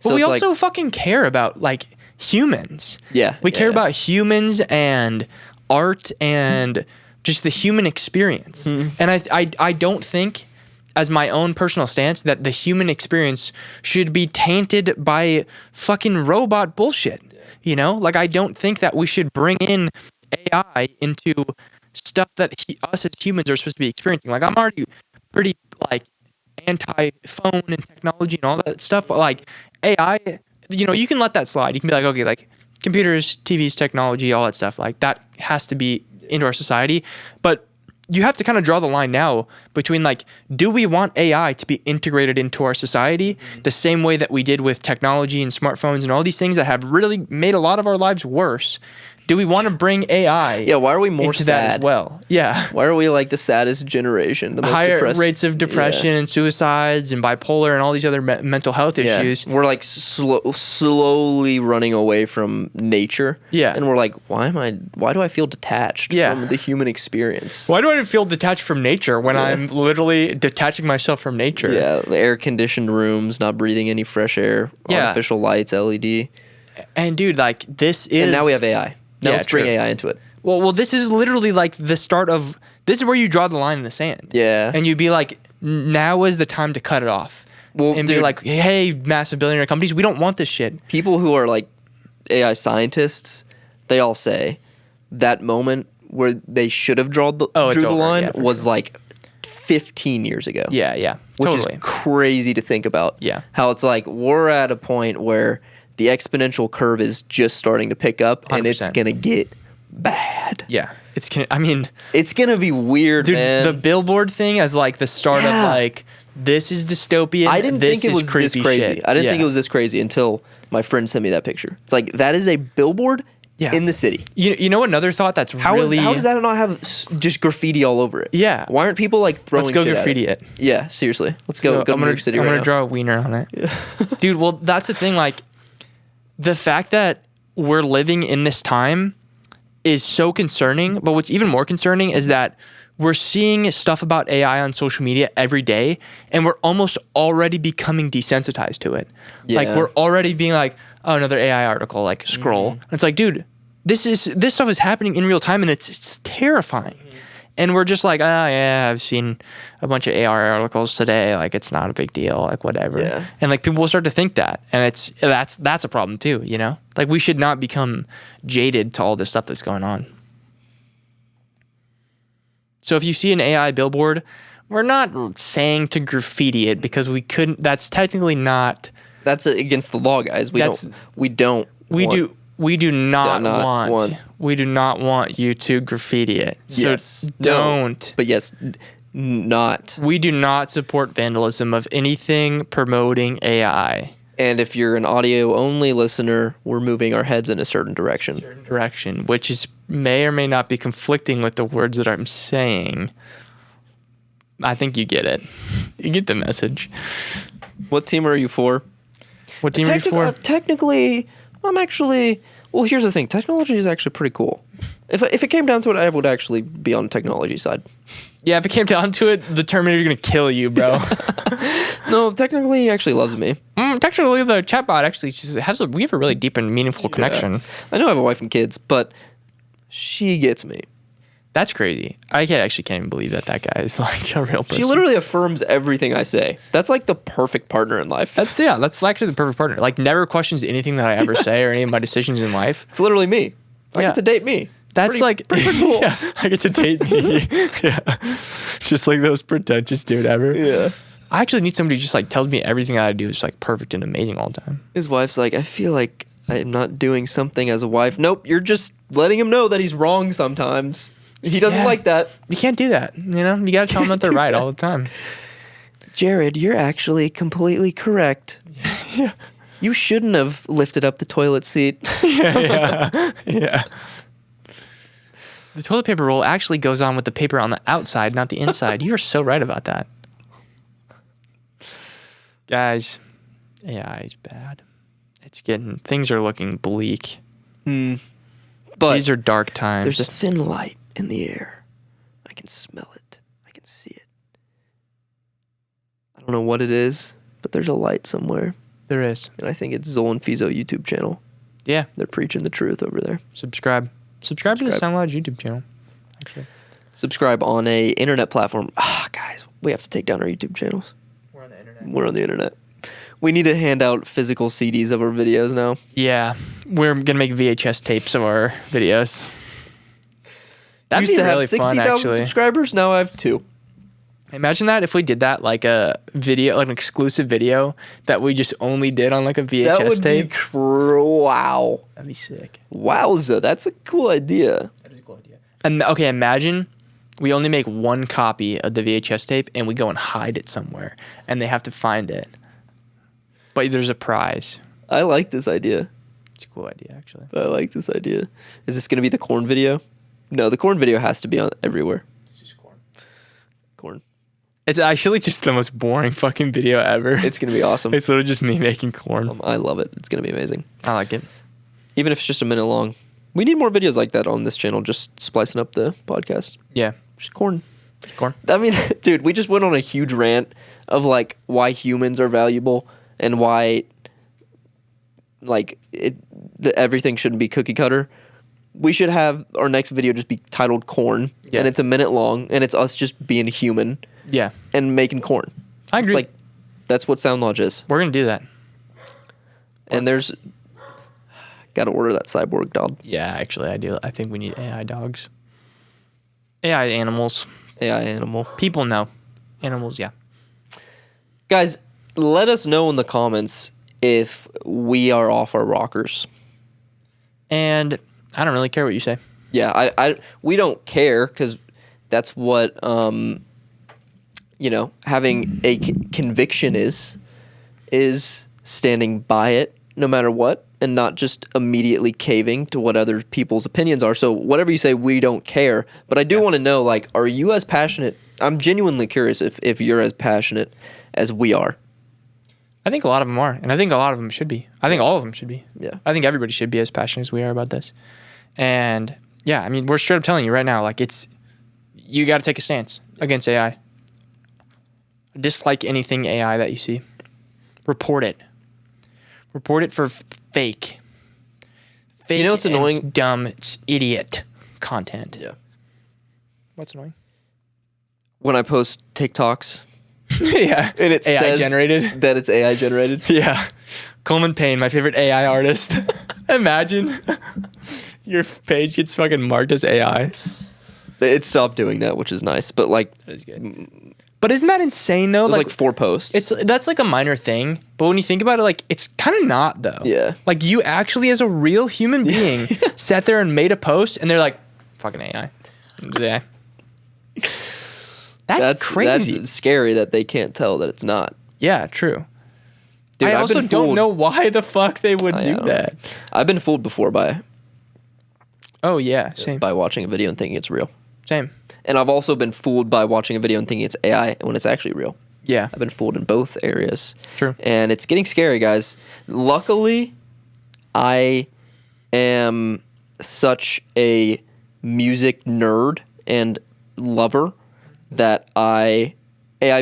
But So we it's also like, fucking care about like humans. yeah, We care yeah. about humans and art and just the human experience. And I don't think, as my own personal stance, that the human experience should be tainted by fucking robot bullshit. You know, like I don't think that we should bring in AI into stuff that us as humans are supposed to be experiencing. Like I'm already pretty like anti-phone and technology and all that stuff, but like AI, you know, you can let that slide. You can be like, okay, like computers, TVs, technology, all that stuff, like that has to be into our society. But you have to kind of draw the line now between like, do we want AI to be integrated into our society the same way that we did with technology and smartphones and all these things that have really made a lot of our lives worse? Do we want to bring AI Yeah, why are we more into that sad? as well? Yeah. Why are we like the saddest generation? The most Higher depressed rates of depression and suicides and bipolar and all these other mental health Yeah. issues. We're like slowly running away from nature. Yeah. And we're like, why do I feel detached Yeah. from the human experience? Why do I feel detached from nature when I'm literally detaching myself from nature? Yeah, the air-conditioned rooms, not breathing any fresh air, Yeah. artificial lights, LED. And dude, like this is... And now we have AI. Now Yeah, let's bring true. AI into it. Well, this is literally like the start of... This is where you draw the line in the sand. Yeah. And you'd be like, now is the time to cut it off. Well, and be dude, like, hey, massive billionaire companies, we don't want this shit. people who are like AI scientists, they all say that moment where they should have drew the Oh, it's over, line yeah, for was sure. like 15 years ago. Yeah. Which Totally. is crazy to think about. Yeah. How it's like we're at a point where the exponential curve is just starting to pick up and it's 100%. going to get bad. Yeah. I mean... It's going to be weird, Dude, man. the billboard thing as like the start of Yeah. like, this is dystopian. I didn't this think it is was this creepy crazy. shit. I didn't Yeah. think it was this crazy until my friend sent me that picture. It's like, that is a billboard Yeah. in the city. You know another thought that's How really... does that not have just graffiti all over it? Yeah. Why aren't people like throwing Let's go shit graffiti at it. Yeah, seriously. Let's go to New York City I'm right gonna now. draw a wiener on it. Dude, well, that's the thing. Like, the fact that we're living in this time is so concerning. But what's even more concerning is that we're seeing stuff about AI on social media every day, and we're almost already becoming desensitized to it. Like, Yeah. we're already being like, oh, another AI article, like scroll. And it's like, dude, this stuff is happening in real time, and it's terrifying. And we're just like, oh yeah, I've seen a bunch of AR articles today. Like, it's not a big deal. Like, whatever. Yeah. And like people will start to think that, and that's a problem too. You know, like we should not become jaded to all this stuff that's going on. So if you see an AI billboard, we're not saying to graffiti it because we couldn't. That's technically not. That's against the law, guys. We That's- don't. We don't. want- We do not, not want. We do not want you to graffiti it. So Yes. No. don't. But yes, not. We do not support vandalism of anything promoting AI. And if you're an audio only listener, we're moving our heads in a certain direction. Direction, which is may or may not be conflicting with the words that I'm saying. I think you get it. You get the message. What team are you for? What team are you for? Technically, I'm actually. Well, here's the thing. Technology is actually pretty cool. If it came down to it, I would actually be on the technology side. Yeah, if it came down to it, the Terminator's gonna kill you, bro. No, technically, he actually loves me. Technically, the chatbot actually we have a really deep and meaningful connection. I know I have a wife and kids, but she gets me. That's crazy. I can't even believe that guy is like a real person. She literally affirms everything I say. That's like the perfect partner in life. That's actually the perfect partner. Like, never questions anything that I ever say or any of my decisions in life. It's literally me. I Yeah. get to date me. That's pretty cool. Yeah, I get to date me. Yeah. Just like those pretentious dude ever. Yeah. I actually need somebody who just like tells me everything I do is like perfect and amazing all the time. His wife's like, I feel like I'm not doing something as a wife. Nope, you're just letting him know that he's wrong sometimes. He doesn't Yeah. like that. You can't do that. You know, you gotta tell them that they're right all the time. Jared, you're actually completely correct. Yeah. You shouldn't have lifted up the toilet seat. Yeah. The toilet paper roll actually goes on with the paper on the outside, not the inside. You are so right about that. Guys, AI is bad. Things are looking bleak. But These are dark times. there's a thin light in the air. I can smell it. I can see it. I don't know what it is, but there's a light somewhere. There is. And I think it's Zoel and Fizo YouTube channel. Yeah. They're preaching the truth over there. Subscribe to the SoundLodge YouTube channel, actually. Subscribe on a internet platform. Guys, we have to take down our YouTube channels. We're on the internet. We're on the internet. We need to hand out physical CDs of our videos now. Yeah. We're going to make VHS tapes of our videos. That'd Used be to really have fun, 60,000 actually. subscribers. Now I have 2. Imagine that if we did that like a video, like an exclusive video that we just only did on like a VHS That would tape. be wow. That'd be sick. Wowza, that's a cool idea. That is a cool idea. And okay, imagine we only make one copy of the VHS tape and we go and hide it somewhere and they have to find it. But there's a prize. I like this idea. It's a cool idea, actually. I like this idea. Is this going to be the corn video? No, the corn video has to be on everywhere. It's just corn. Corn. It's actually just the most boring fucking video ever. It's going to be awesome. It's literally just me making corn. I love it. It's going to be amazing. I like it. Even if it's just a minute long. We need more videos like that on this channel, just splicing up the podcast. Yeah. Just corn. Corn. I mean, dude, we just went on a huge rant of like why humans are valuable and why like everything shouldn't be cookie cutter. We should have our next video just be titled Corn, Yeah. and it's a minute long, and it's us just being human Yeah. and making corn. I agree. It's like that's what SoundLodge is. We're going to do that. And there's got to order that cyborg dog. Yeah, actually, I do. I think we need AI dogs. AI animals. AI animal. People know. Animals, yeah. Guys, let us know in the comments if we are off our rockers. And I don't really care what you say. Yeah, we don't care because that's what having a conviction is standing by it no matter what and not just immediately caving to what other people's opinions are. So whatever you say, we don't care. But I do want to know, like, are you as passionate? I'm genuinely curious if you're as passionate as we are. I think a lot of them are, and I think a lot of them should be. I think all of them should be. Yeah. I think everybody should be as passionate as we are about this. And yeah, I mean, we're straight up telling you right now, like you got to take a stance against AI. Dislike anything AI that you see. Report it. Report it for fake. Fake. You know what's and annoying? Dumb. It's idiot content. Yeah. What's annoying? When I post TikToks Yeah. and it AI says generated. that it's AI generated. Yeah. Coleman Payne, my favorite AI artist. Imagine your page gets fucking marked as AI. It stopped doing that, which is nice. But like, That is good. But isn't that insane though? it was like 4 posts. That's like a minor thing, but when you think about it, like it's kind of not though. Yeah. Like you actually, as a real human being, sat there and made a post, and they're like, "Fucking AI." It's AI. That's crazy. That's scary that they can't tell that it's not. Yeah, true. Dude, I I've also been don't fooled. know why the fuck they would I do don't that. know. I've been fooled before by Same. watching a video and thinking it's real. Same. And I've also been fooled by watching a video and thinking it's AI when it's actually real. Yeah. I've been fooled in both areas. True. And it's getting scary, guys. Luckily, I am such a music nerd and lover that AI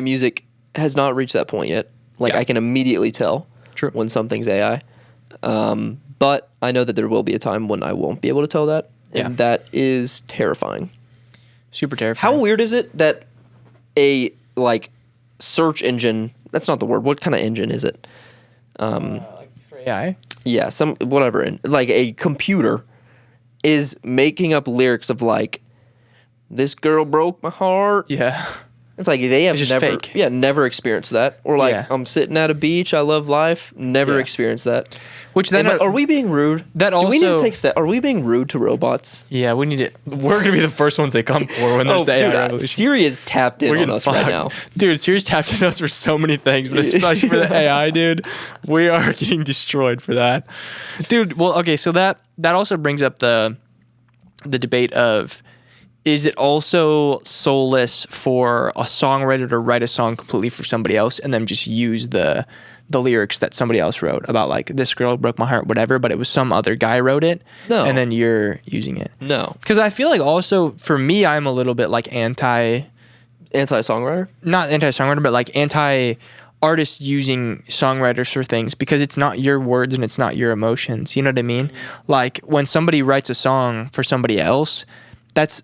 music has not reached that point yet. Like, Yeah. I can immediately tell True. when something's AI. But I know that there will be a time when I won't be able to tell that. And Yeah. that is terrifying. Super terrifying. How weird is it that a like search engine, that's not the word, what kind of engine is it? Like for AI? Yeah, like a computer is making up lyrics of like, this girl broke my heart. Yeah. It's like they have It's just never fake. never experienced that. Or like, Yeah. I'm sitting at a beach, I love life, never Yeah. experienced that. Which then Are we being rude? That Do we need to also- take steps? Are we being rude to robots? Yeah, we need it. We're gonna be the first ones they come for when there's the AI revolution. Siri is tapped in We're on getting us right fucked. now. Dude, Siri's tapped into us for so many things, but especially for the AI, dude. We are getting destroyed for that. Dude, well, okay, so that also brings up the debate of, is it also soulless for a songwriter to write a song completely for somebody else and then just use the lyrics that somebody else wrote about, like, this girl broke my heart, whatever, but it was some other guy wrote it, No. and then you're using it? No. Because I feel like also, for me, I'm a little bit like Anti-songwriter? not anti-songwriter, but like anti-artist artists using songwriters for things because it's not your words and it's not your emotions. You know what I mean? Like when somebody writes a song for somebody else, that's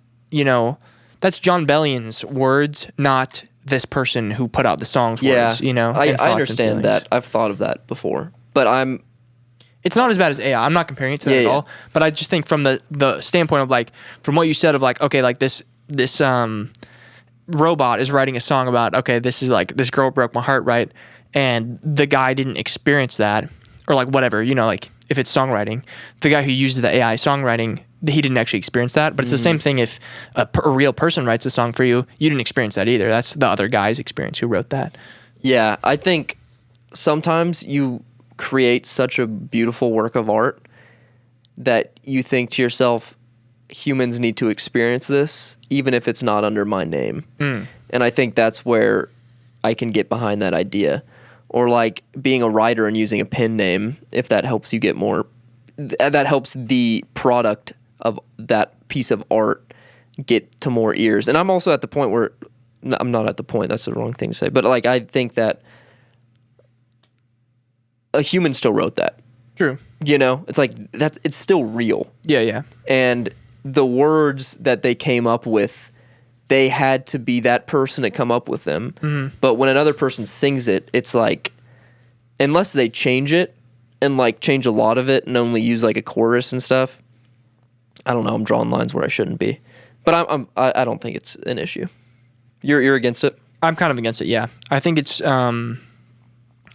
John Bellion's words, not this person who put out the song's words, and I thoughts understand and that. I've thought of that before. But it's not as bad as AI. I'm not comparing it to that at all. But I just think from the standpoint of like, from what you said of like, okay, like this robot is writing a song about, okay, this is like, this girl broke my heart, right? And the guy didn't experience that, or like whatever, like if it's songwriting, the guy who uses the AI songwriting, he didn't actually experience that. But it's the same thing if a real person writes a song for you, you didn't experience that either. That's the other guy's experience who wrote that. Yeah, I think sometimes you create such a beautiful work of art that you think to yourself, humans need to experience this, even if it's not under my name. And I think that's where I can get behind that idea. Or like being a writer and using a pen name, if that helps you get more, that helps the product of that piece of art get to more ears. And I'm also at the point where, I'm not at the point, that's the wrong thing to say, but like I think that a human still wrote that. True. It's like, it's still real. Yeah. And the words that they came up with, they had to be that person to come up with them. But when another person sings it, it's like, unless they change it and like change a lot of it and only use like a chorus and stuff, I don't know. I'm drawing lines where I shouldn't be, but I don't think it's an issue. You're against it? I'm kind of against it. Yeah, I think it's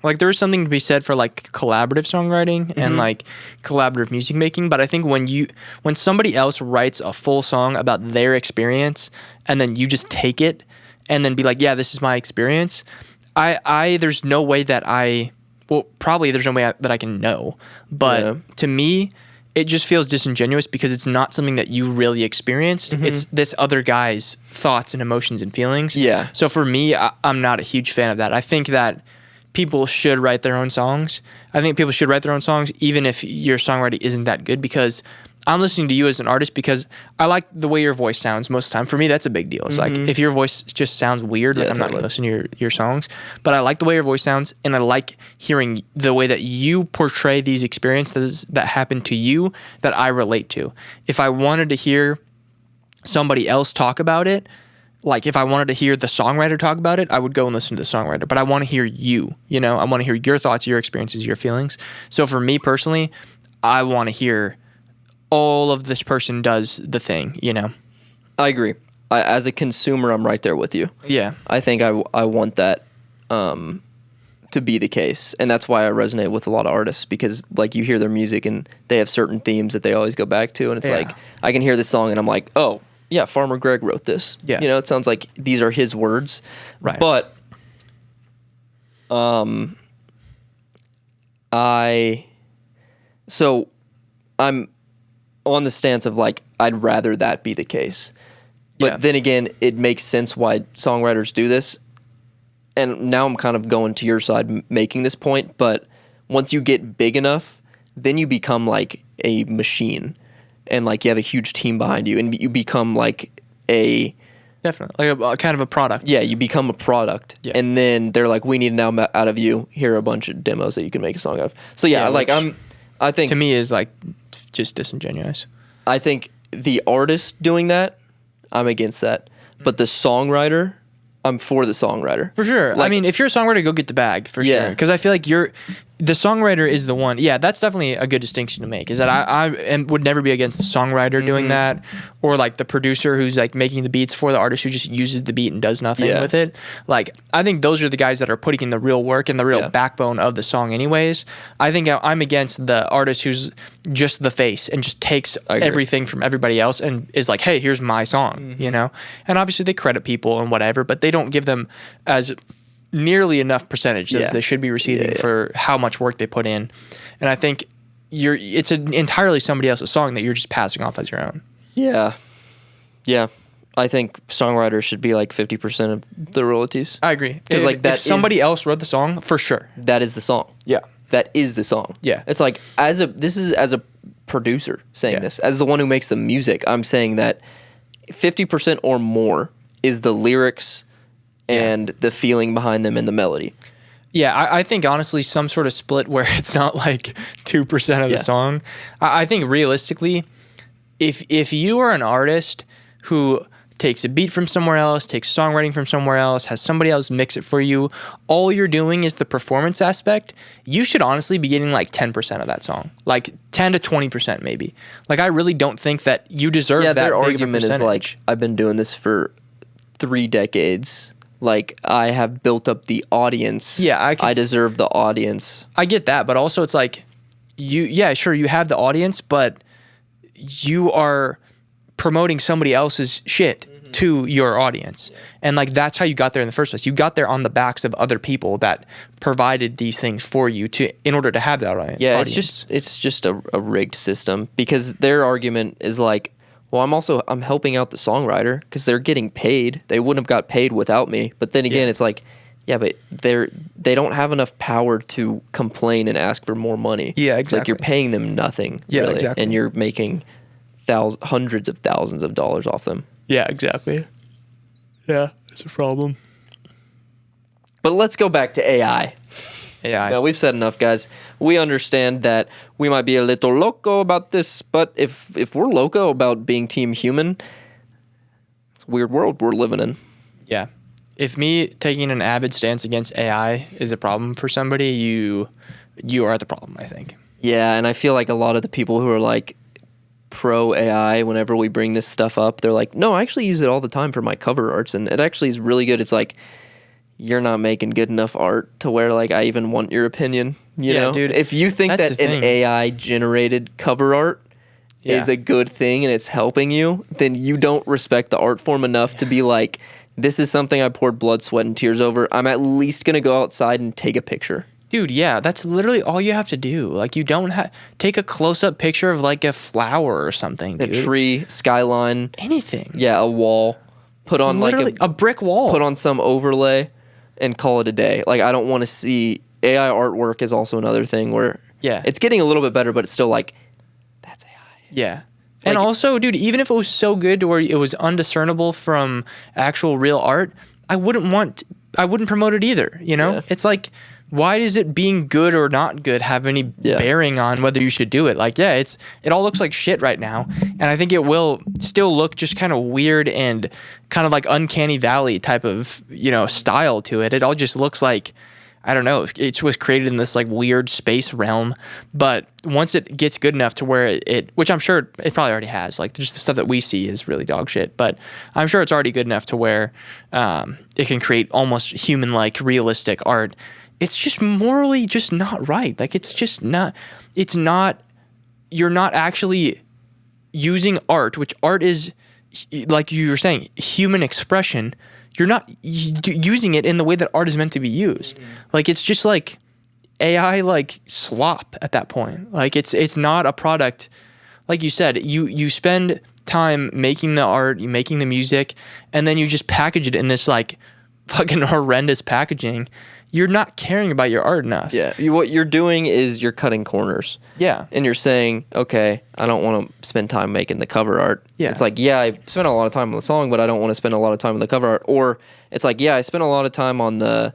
like there's something to be said for like collaborative songwriting and like collaborative music making. But I think when somebody else writes a full song about their experience and then you just take it and then be like, yeah, this is my experience. There's no way that probably there's no way that I can know. But to me, it just feels disingenuous because it's not something that you really experienced. It's this other guy's thoughts and emotions and feelings. Yeah. So for me, I'm not a huge fan of that. I think that people should write their own songs. I think people should write their own songs, even if your songwriting isn't that good, because I'm listening to you as an artist because I like the way your voice sounds most of the time. For me, that's a big deal. It's like if your voice just sounds weird, like I'm not going to listen to your songs. But I like the way your voice sounds, and I like hearing the way that you portray these experiences that happen to you that I relate to. If I wanted to hear somebody else talk about it, like if I wanted to hear the songwriter talk about it, I would go and listen to the songwriter. But I want to hear you, I want to hear your thoughts, your experiences, your feelings. So for me personally, I want to hear all of this person does the thing, I agree. As a consumer, I'm right there with you. Yeah. I think I want that to be the case. And that's why I resonate with a lot of artists, because like you hear their music and they have certain themes that they always go back to. And it's like, I can hear this song and I'm like, oh, yeah, Farmer Greg wrote this. Yeah. It sounds like these are his words. Right. But so I'm on the stance of like, I'd rather that be the case. But then again, it makes sense why songwriters do this. And now I'm kind of going to your side making this point, but once you get big enough, then you become like a machine. And like you have a huge team behind you, and you become like a... Definitely. Like a kind of a product. Yeah, you become a product. Yeah. And then they're like, we need now out of you, here are a bunch of demos that you can make a song out of. So yeah, like I think... To me is like just disingenuous. I think the artist doing that, I'm against that. But the songwriter, I'm for the songwriter. For sure. Like, I mean, if you're a songwriter, go get the bag, for sure. Because I feel like the songwriter is the one. Yeah, that's definitely a good distinction to make, is that I would never be against the songwriter doing that, or like the producer who's like making the beats for the artist who just uses the beat and does nothing with it. Like, I think those are the guys that are putting in the real work and the real backbone of the song anyways. I think I'm against the artist who's just the face and just takes everything from everybody else and is like, hey, here's my song, And obviously they credit people and whatever, but they don't give them as nearly enough percentage as they should be receiving for how much work they put in. And I think it's entirely somebody else's song that you're just passing off as your own. Yeah. I think songwriters should be like 50% of the royalties. I agree. Because like if somebody else wrote the song, for sure. That is the song. Yeah. That is the song. Yeah. It's like this is as a producer saying this. As the one who makes the music, I'm saying that 50% or more is the lyrics and the feeling behind them and the melody. Yeah, I think honestly some sort of split where it's not like 2% of the song. I think realistically, if you are an artist who takes a beat from somewhere else, takes songwriting from somewhere else, has somebody else mix it for you, all you're doing is the performance aspect, you should honestly be getting like 10% of that song. Like 10 to 20% maybe. Like I really don't think that you deserve that their big of a argument is percentage. like, I've been doing this for 3 decades. Like I have built up the audience. Yeah, I deserve the audience. I get that, but also it's like sure, you have the audience, but you are promoting somebody else's shit to your audience. And like that's how you got there in the first place. You got there on the backs of other people that provided these things for you in order to have that audience. Yeah, it's just a rigged system, because their argument is like, well, I'm helping out the songwriter because they're getting paid. They wouldn't have got paid without me. But then again, it's like, yeah, but they don't have enough power to complain and ask for more money. Yeah, exactly. It's like you're paying them nothing. Yeah, really, exactly. and you're making hundreds of thousands of dollars off them. Yeah, exactly. Yeah, it's a problem. But let's go back to AI. AI. Now, we've said enough, guys. We understand that we might be a little loco about this, but if we're loco about being team human, it's a weird world we're living in. Yeah. If me taking an avid stance against AI is a problem for somebody, you are the problem, I think. Yeah, and I feel like a lot of the people who are like pro AI, whenever we bring this stuff up, they're like, no, I actually use it all the time for my cover arts, and it actually is really good. It's like, you're not making good enough art to where like I even want your opinion. You know, dude. If you think That's that an AI generated cover art is a good thing and it's helping you, then you don't respect the art form enough to be like, this is something I poured blood, sweat, and tears over. I'm at least gonna go outside and take a picture. Dude, yeah, that's literally all you have to do. Like, you don't take a close-up picture of like a flower or something, dude. A tree, skyline, anything. Yeah, a wall. Put on literally like a brick wall. Put on some overlay and call it a day. Like, I don't want to see AI artwork is also another thing where it's getting a little bit better, but it's still like, that's AI. Yeah. And also, dude, even if it was so good to where it was undiscernible from actual real art, I wouldn't promote it either, you know? Yeah. It's like, why does it being good or not good have any bearing on whether you should do it? Like, it all looks like shit right now. And I think it will still look just kind of weird and kind of like uncanny valley type of, style to it. It all just looks like, I don't know, it was created in this like weird space realm. But once it gets good enough to where which I'm sure it probably already has, like just the stuff that we see is really dog shit. But I'm sure it's already good enough to where it can create almost human-like realistic art. It's just morally just not right. Like, you're not actually using art, which art is, like you were saying, human expression. You're not using it in the way that art is meant to be used. Mm-hmm. Like, it's just like AI, like slop at that point. Like, it's not a product. Like you said, you spend time making the art, you making the music, and then you just package it in this like fucking horrendous packaging. You're not caring about your art enough. Yeah. What you're doing is you're cutting corners. Yeah. And you're saying, okay, I don't want to spend time making the cover art. Yeah. It's like, I spent a lot of time on the song, but I don't want to spend a lot of time on the cover art. Or it's like, I spent a lot of time on the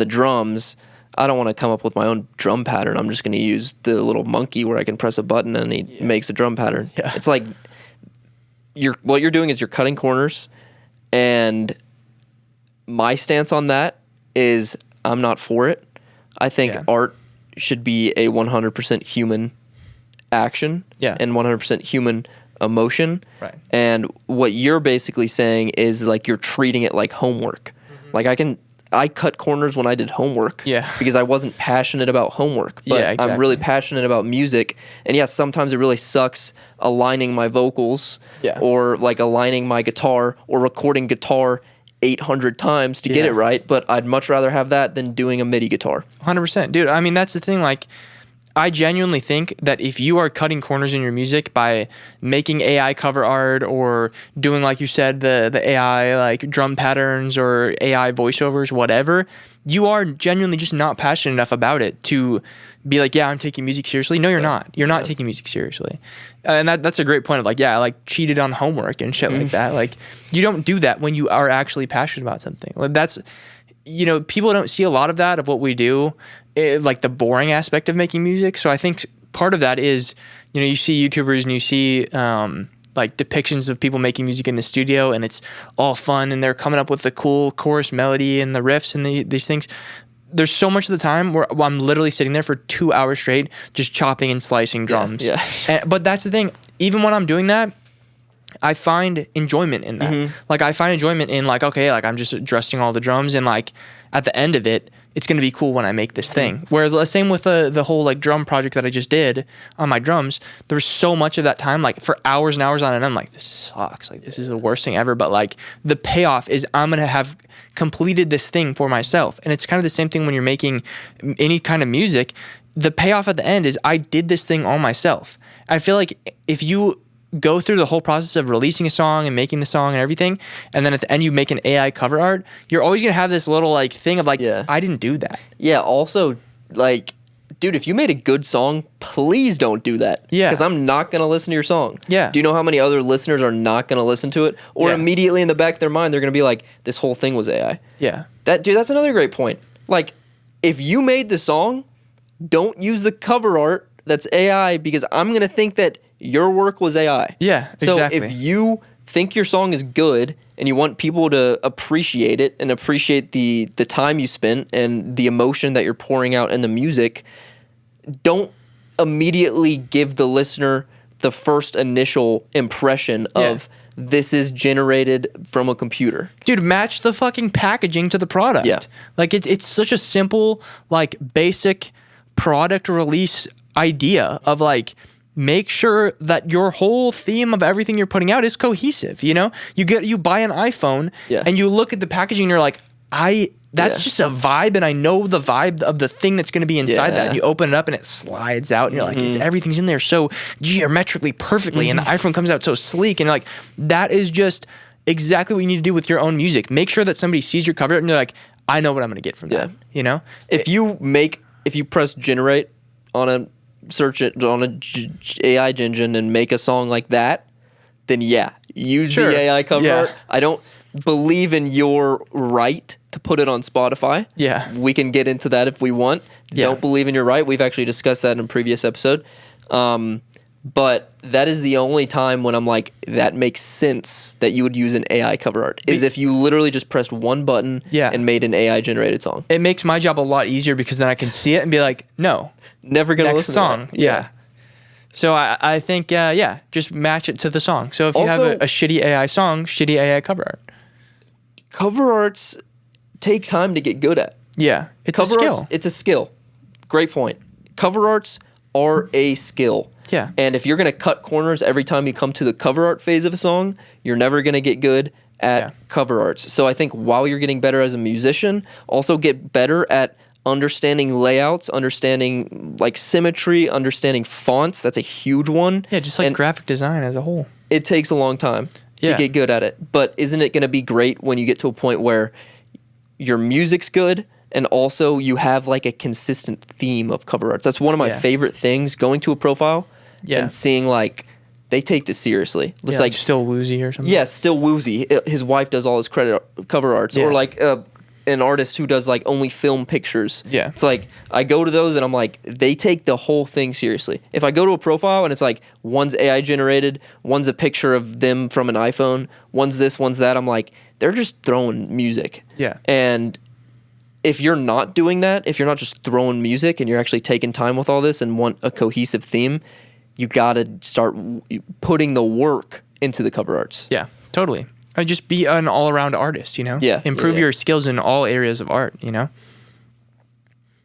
drums. I don't want to come up with my own drum pattern. I'm just going to use the little monkey where I can press a button and he makes a drum pattern. Yeah. It's like what you're doing is you're cutting corners, and my stance on that is I'm not for it. I think art should be a 100% human action and 100% human emotion. Right. And what you're basically saying is like you're treating it like homework. Mm-hmm. Like I cut corners when I did homework because I wasn't passionate about homework, but exactly. I'm really passionate about music. And sometimes it really sucks aligning my vocals or like aligning my guitar or recording guitar 800 times to get it right, but I'd much rather have that than doing a MIDI guitar. 100%. Dude, I mean, that's the thing. Like, I genuinely think that if you are cutting corners in your music by making AI cover art or doing, like you said, the AI like drum patterns or AI voiceovers, whatever, you are genuinely just not passionate enough about it to be like, I'm taking music seriously. No, you're not. You're not taking music seriously. And that's a great point of like, I like cheated on homework and shit like that. Like, you don't do that when you are actually passionate about something. Like, you know, people don't see a lot of that of what we do, like the boring aspect of making music. So I think part of that is, you know, you see YouTubers and you see like depictions of people making music in the studio, and it's all fun, and they're coming up with the cool chorus melody and the riffs and these things. There's so much of the time where I'm literally sitting there for 2 hours straight just chopping and slicing drums. But that's the thing. Even when I'm doing that, I find enjoyment in that. Like, I find enjoyment in, like, okay, like, I'm just adjusting all the drums, and, like, at the end of it, it's going to be cool when I make this thing. Whereas the same with the whole, like, drum project that I just did on my drums, there was so much of that time, like, for hours and hours on end, I'm like, this sucks. Like, this is the worst thing ever. But, like, the payoff is I'm going to have completed this thing for myself. And it's kind of the same thing when you're making any kind of music. The payoff at the end is I did this thing all myself. I feel like if you go through the whole process of releasing a song and making the song and everything, and then at the end you make an AI cover art, you're always gonna have this little like thing of like, I didn't do that. Yeah. Also, like, dude, if you made a good song, please don't do that. Yeah. Because I'm not gonna listen to your song. Yeah. Do you know how many other listeners are not gonna listen to it, or immediately in the back of their mind they're gonna be like, this whole thing was AI. Yeah. Dude, that's another great point. Like, if you made the song, don't use the cover art that's AI, because I'm gonna think that your work was AI. Yeah, exactly. So if you think your song is good and you want people to appreciate it and appreciate the time you spent and the emotion that you're pouring out in the music, don't immediately give the listener the first initial impression of this is generated from a computer. Dude, match the fucking packaging to the product. Yeah. Like, it's such a simple, like, basic product release idea of, like, make sure that your whole theme of everything you're putting out is cohesive. You know, you buy an iPhone and you look at the packaging and you're like, that's just a vibe, and I know the vibe of the thing that's going to be inside that. And you open it up and it slides out, and you're like, everything's in there so geometrically perfectly, and the iPhone comes out so sleek, and you're like, that is just exactly what you need to do with your own music. Make sure that somebody sees your cover and they're like, I know what I'm going to get from that. You know, if you press generate on a search it on a AI engine and make a song like that, then use the AI cover art. I don't believe in your right to put it on Spotify. Yeah. We can get into that if we want. Don't believe in your right. We've actually discussed that in a previous episode. But that is the only time when I'm like, that makes sense that you would use an AI cover art, is if you literally just pressed one button and made an AI generated song. It makes my job a lot easier, because then I can see it and be like, no, never gonna next listen song. To that. Yeah. So I think, just match it to the song. So if you have a shitty AI song, shitty AI cover art. Cover arts take time to get good at. Yeah. It's a skill. It's a skill. Great point. Cover arts are a skill. Yeah. And if you're going to cut corners every time you come to the cover art phase of a song, you're never going to get good at cover arts. So I think while you're getting better as a musician, also get better at understanding layouts, understanding like symmetry, understanding fonts. That's a huge one. Yeah, just like graphic design as a whole. It takes a long time to get good at it. But isn't it going to be great when you get to a point where your music's good, and also you have like a consistent theme of cover arts? That's one of my favorite things, going to a profile and seeing like they take this seriously. It's like Still Woozy or something. Yeah, Still Woozy. His wife does all his cover arts. Or like an artist who does like only film pictures. Yeah. It's like I go to those and I'm like, they take the whole thing seriously. If I go to a profile and it's like one's AI generated, one's a picture of them from an iPhone, one's this, one's that, I'm like, they're just throwing music. Yeah. And if you're not doing that, if you're not just throwing music and you're actually taking time with all this and want a cohesive theme, you got to start putting the work into the cover arts. Yeah, totally. Just be an all-around artist, you know? Yeah. Improve your skills in all areas of art, you know?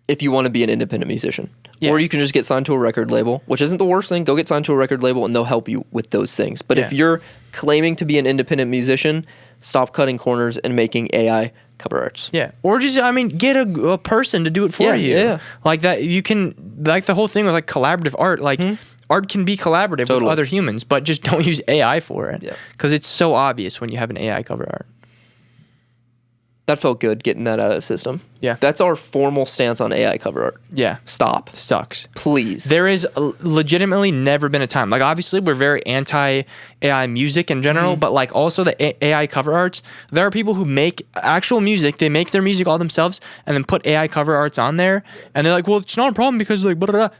If you want to be an independent musician. Yeah. Or you can just get signed to a record label, which isn't the worst thing. Go get signed to a record label and they'll help you with those things. But if you're claiming to be an independent musician, stop cutting corners and making AI cover arts. Yeah. Or just, get a person to do it for you. Yeah. Like that, you can, like the whole thing with like collaborative art, like art can be collaborative with other humans, but just don't use AI for it. Yeah. Because it's so obvious when you have an AI cover art. That felt good getting that out of the system. Yeah. That's our formal stance on AI cover art. Yeah. Stop. Sucks. Please. There is legitimately never been a time. Like, obviously, we're very anti-AI music in general, but, like, also the AI cover arts. There are people who make actual music. They make their music all themselves and then put AI cover arts on there. And they're like, well, it's not a problem because, like, blah, blah, blah.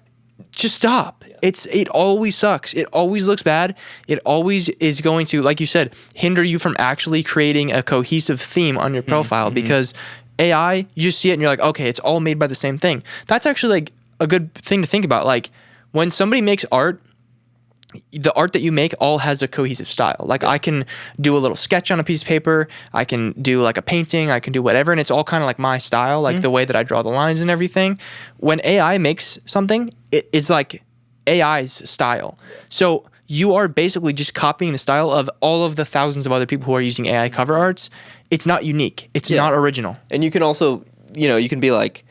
Just stop. Yeah. It always sucks. It always looks bad. It always is going to, like you said, hinder you from actually creating a cohesive theme on your profile because AI, you just see it and you're like, okay, it's all made by the same thing. That's actually like a good thing to think about. Like when somebody makes art, the art that you make all has a cohesive style. Like I can do a little sketch on a piece of paper. I can do like a painting. I can do whatever. And it's all kind of like my style, like the way that I draw the lines and everything. When AI makes something, it's like AI's style. So you are basically just copying the style of all of the thousands of other people who are using AI cover arts. It's not unique. It's not original. And you can also, you can be like,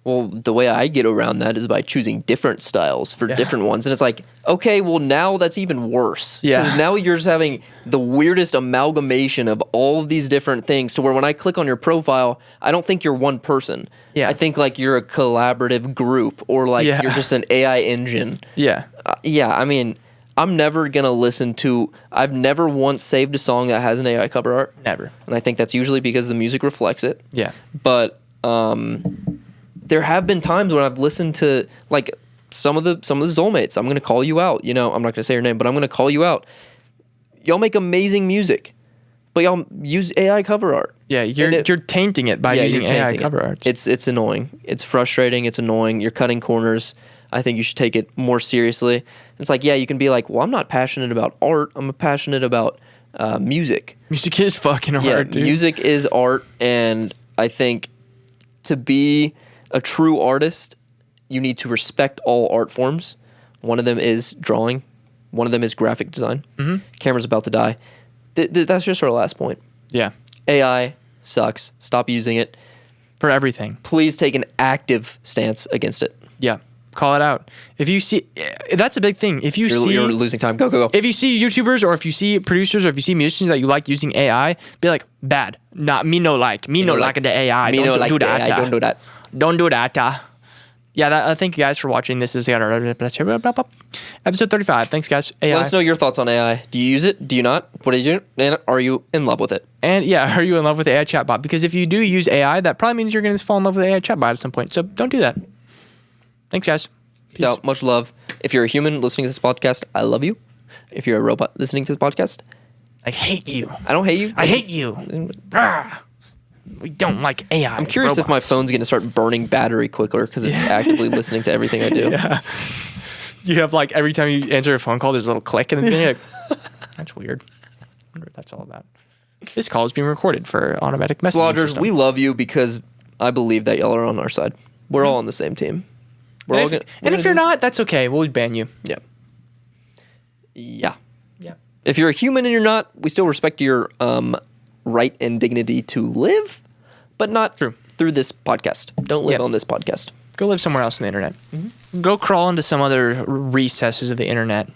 well, the way I get around that is by choosing different styles for different ones. And it's like, okay, well, now that's even worse. Yeah. Because now you're just having the weirdest amalgamation of all of these different things to where when I click on your profile, I don't think you're one person. Yeah. I think like you're a collaborative group or like you're just an AI engine. Yeah. I mean, I'm never going to listen to, I've never once saved a song that has an AI cover art. Never. And I think that's usually because the music reflects it. Yeah. But, there have been times when I've listened to like some of the Soulmates. I'm going to call you out. I'm not going to say your name, but I'm going to call you out. Y'all make amazing music, but y'all use AI cover art. Yeah, you're tainting it by using AI cover art. It's annoying. It's frustrating. It's annoying. You're cutting corners. I think you should take it more seriously. It's like, you can be like, well, I'm not passionate about art. I'm passionate about music. Music is fucking art, dude. Music is art, and I think to be a true artist, you need to respect all art forms. One of them is drawing. One of them is graphic design. Camera's about to die. That's just our last point. Yeah. AI sucks. Stop using it. For everything. Please take an active stance against it. Yeah. Call it out. If you see, that's a big thing. If you're losing time. Go. If you see YouTubers or if you see producers or if you see musicians that you like using AI, be like, bad. Not me no like. Me no like the AI. Me Don't no like do the that. AI. Don't do that. Don't do that. Yeah, thank you guys for watching. This is episode 35. Thanks, guys. AI. Let us know your thoughts on AI. Do you use it? Do you not? What do you do? And are you in love with it? And are you in love with the AI chatbot? Because if you do use AI, that probably means you're going to fall in love with the AI chatbot at some point. So don't do that. Thanks, guys. Peace out. Much love. If you're a human listening to this podcast, I love you. If you're a robot listening to this podcast, I hate you. I don't hate you. I hate you. We don't like AI. I'm curious if my phone's going to start burning battery quicker because it's actively listening to everything I do. Yeah. You have like every time you answer a phone call, there's a little click in the beginning. Like, that's weird. I wonder what that's all about. This call is being recorded for automatic messaging Slaughters, system. we love you because I believe that y'all are on our side. We're all on the same team. And if you're not, that's okay. We'll ban you. Yeah. Yeah. Yeah. If you're a human and you're not, we still respect your right and dignity to live, but not through this podcast. Don't live on this podcast. Go live somewhere else on the internet. Go crawl into some other recesses of the internet.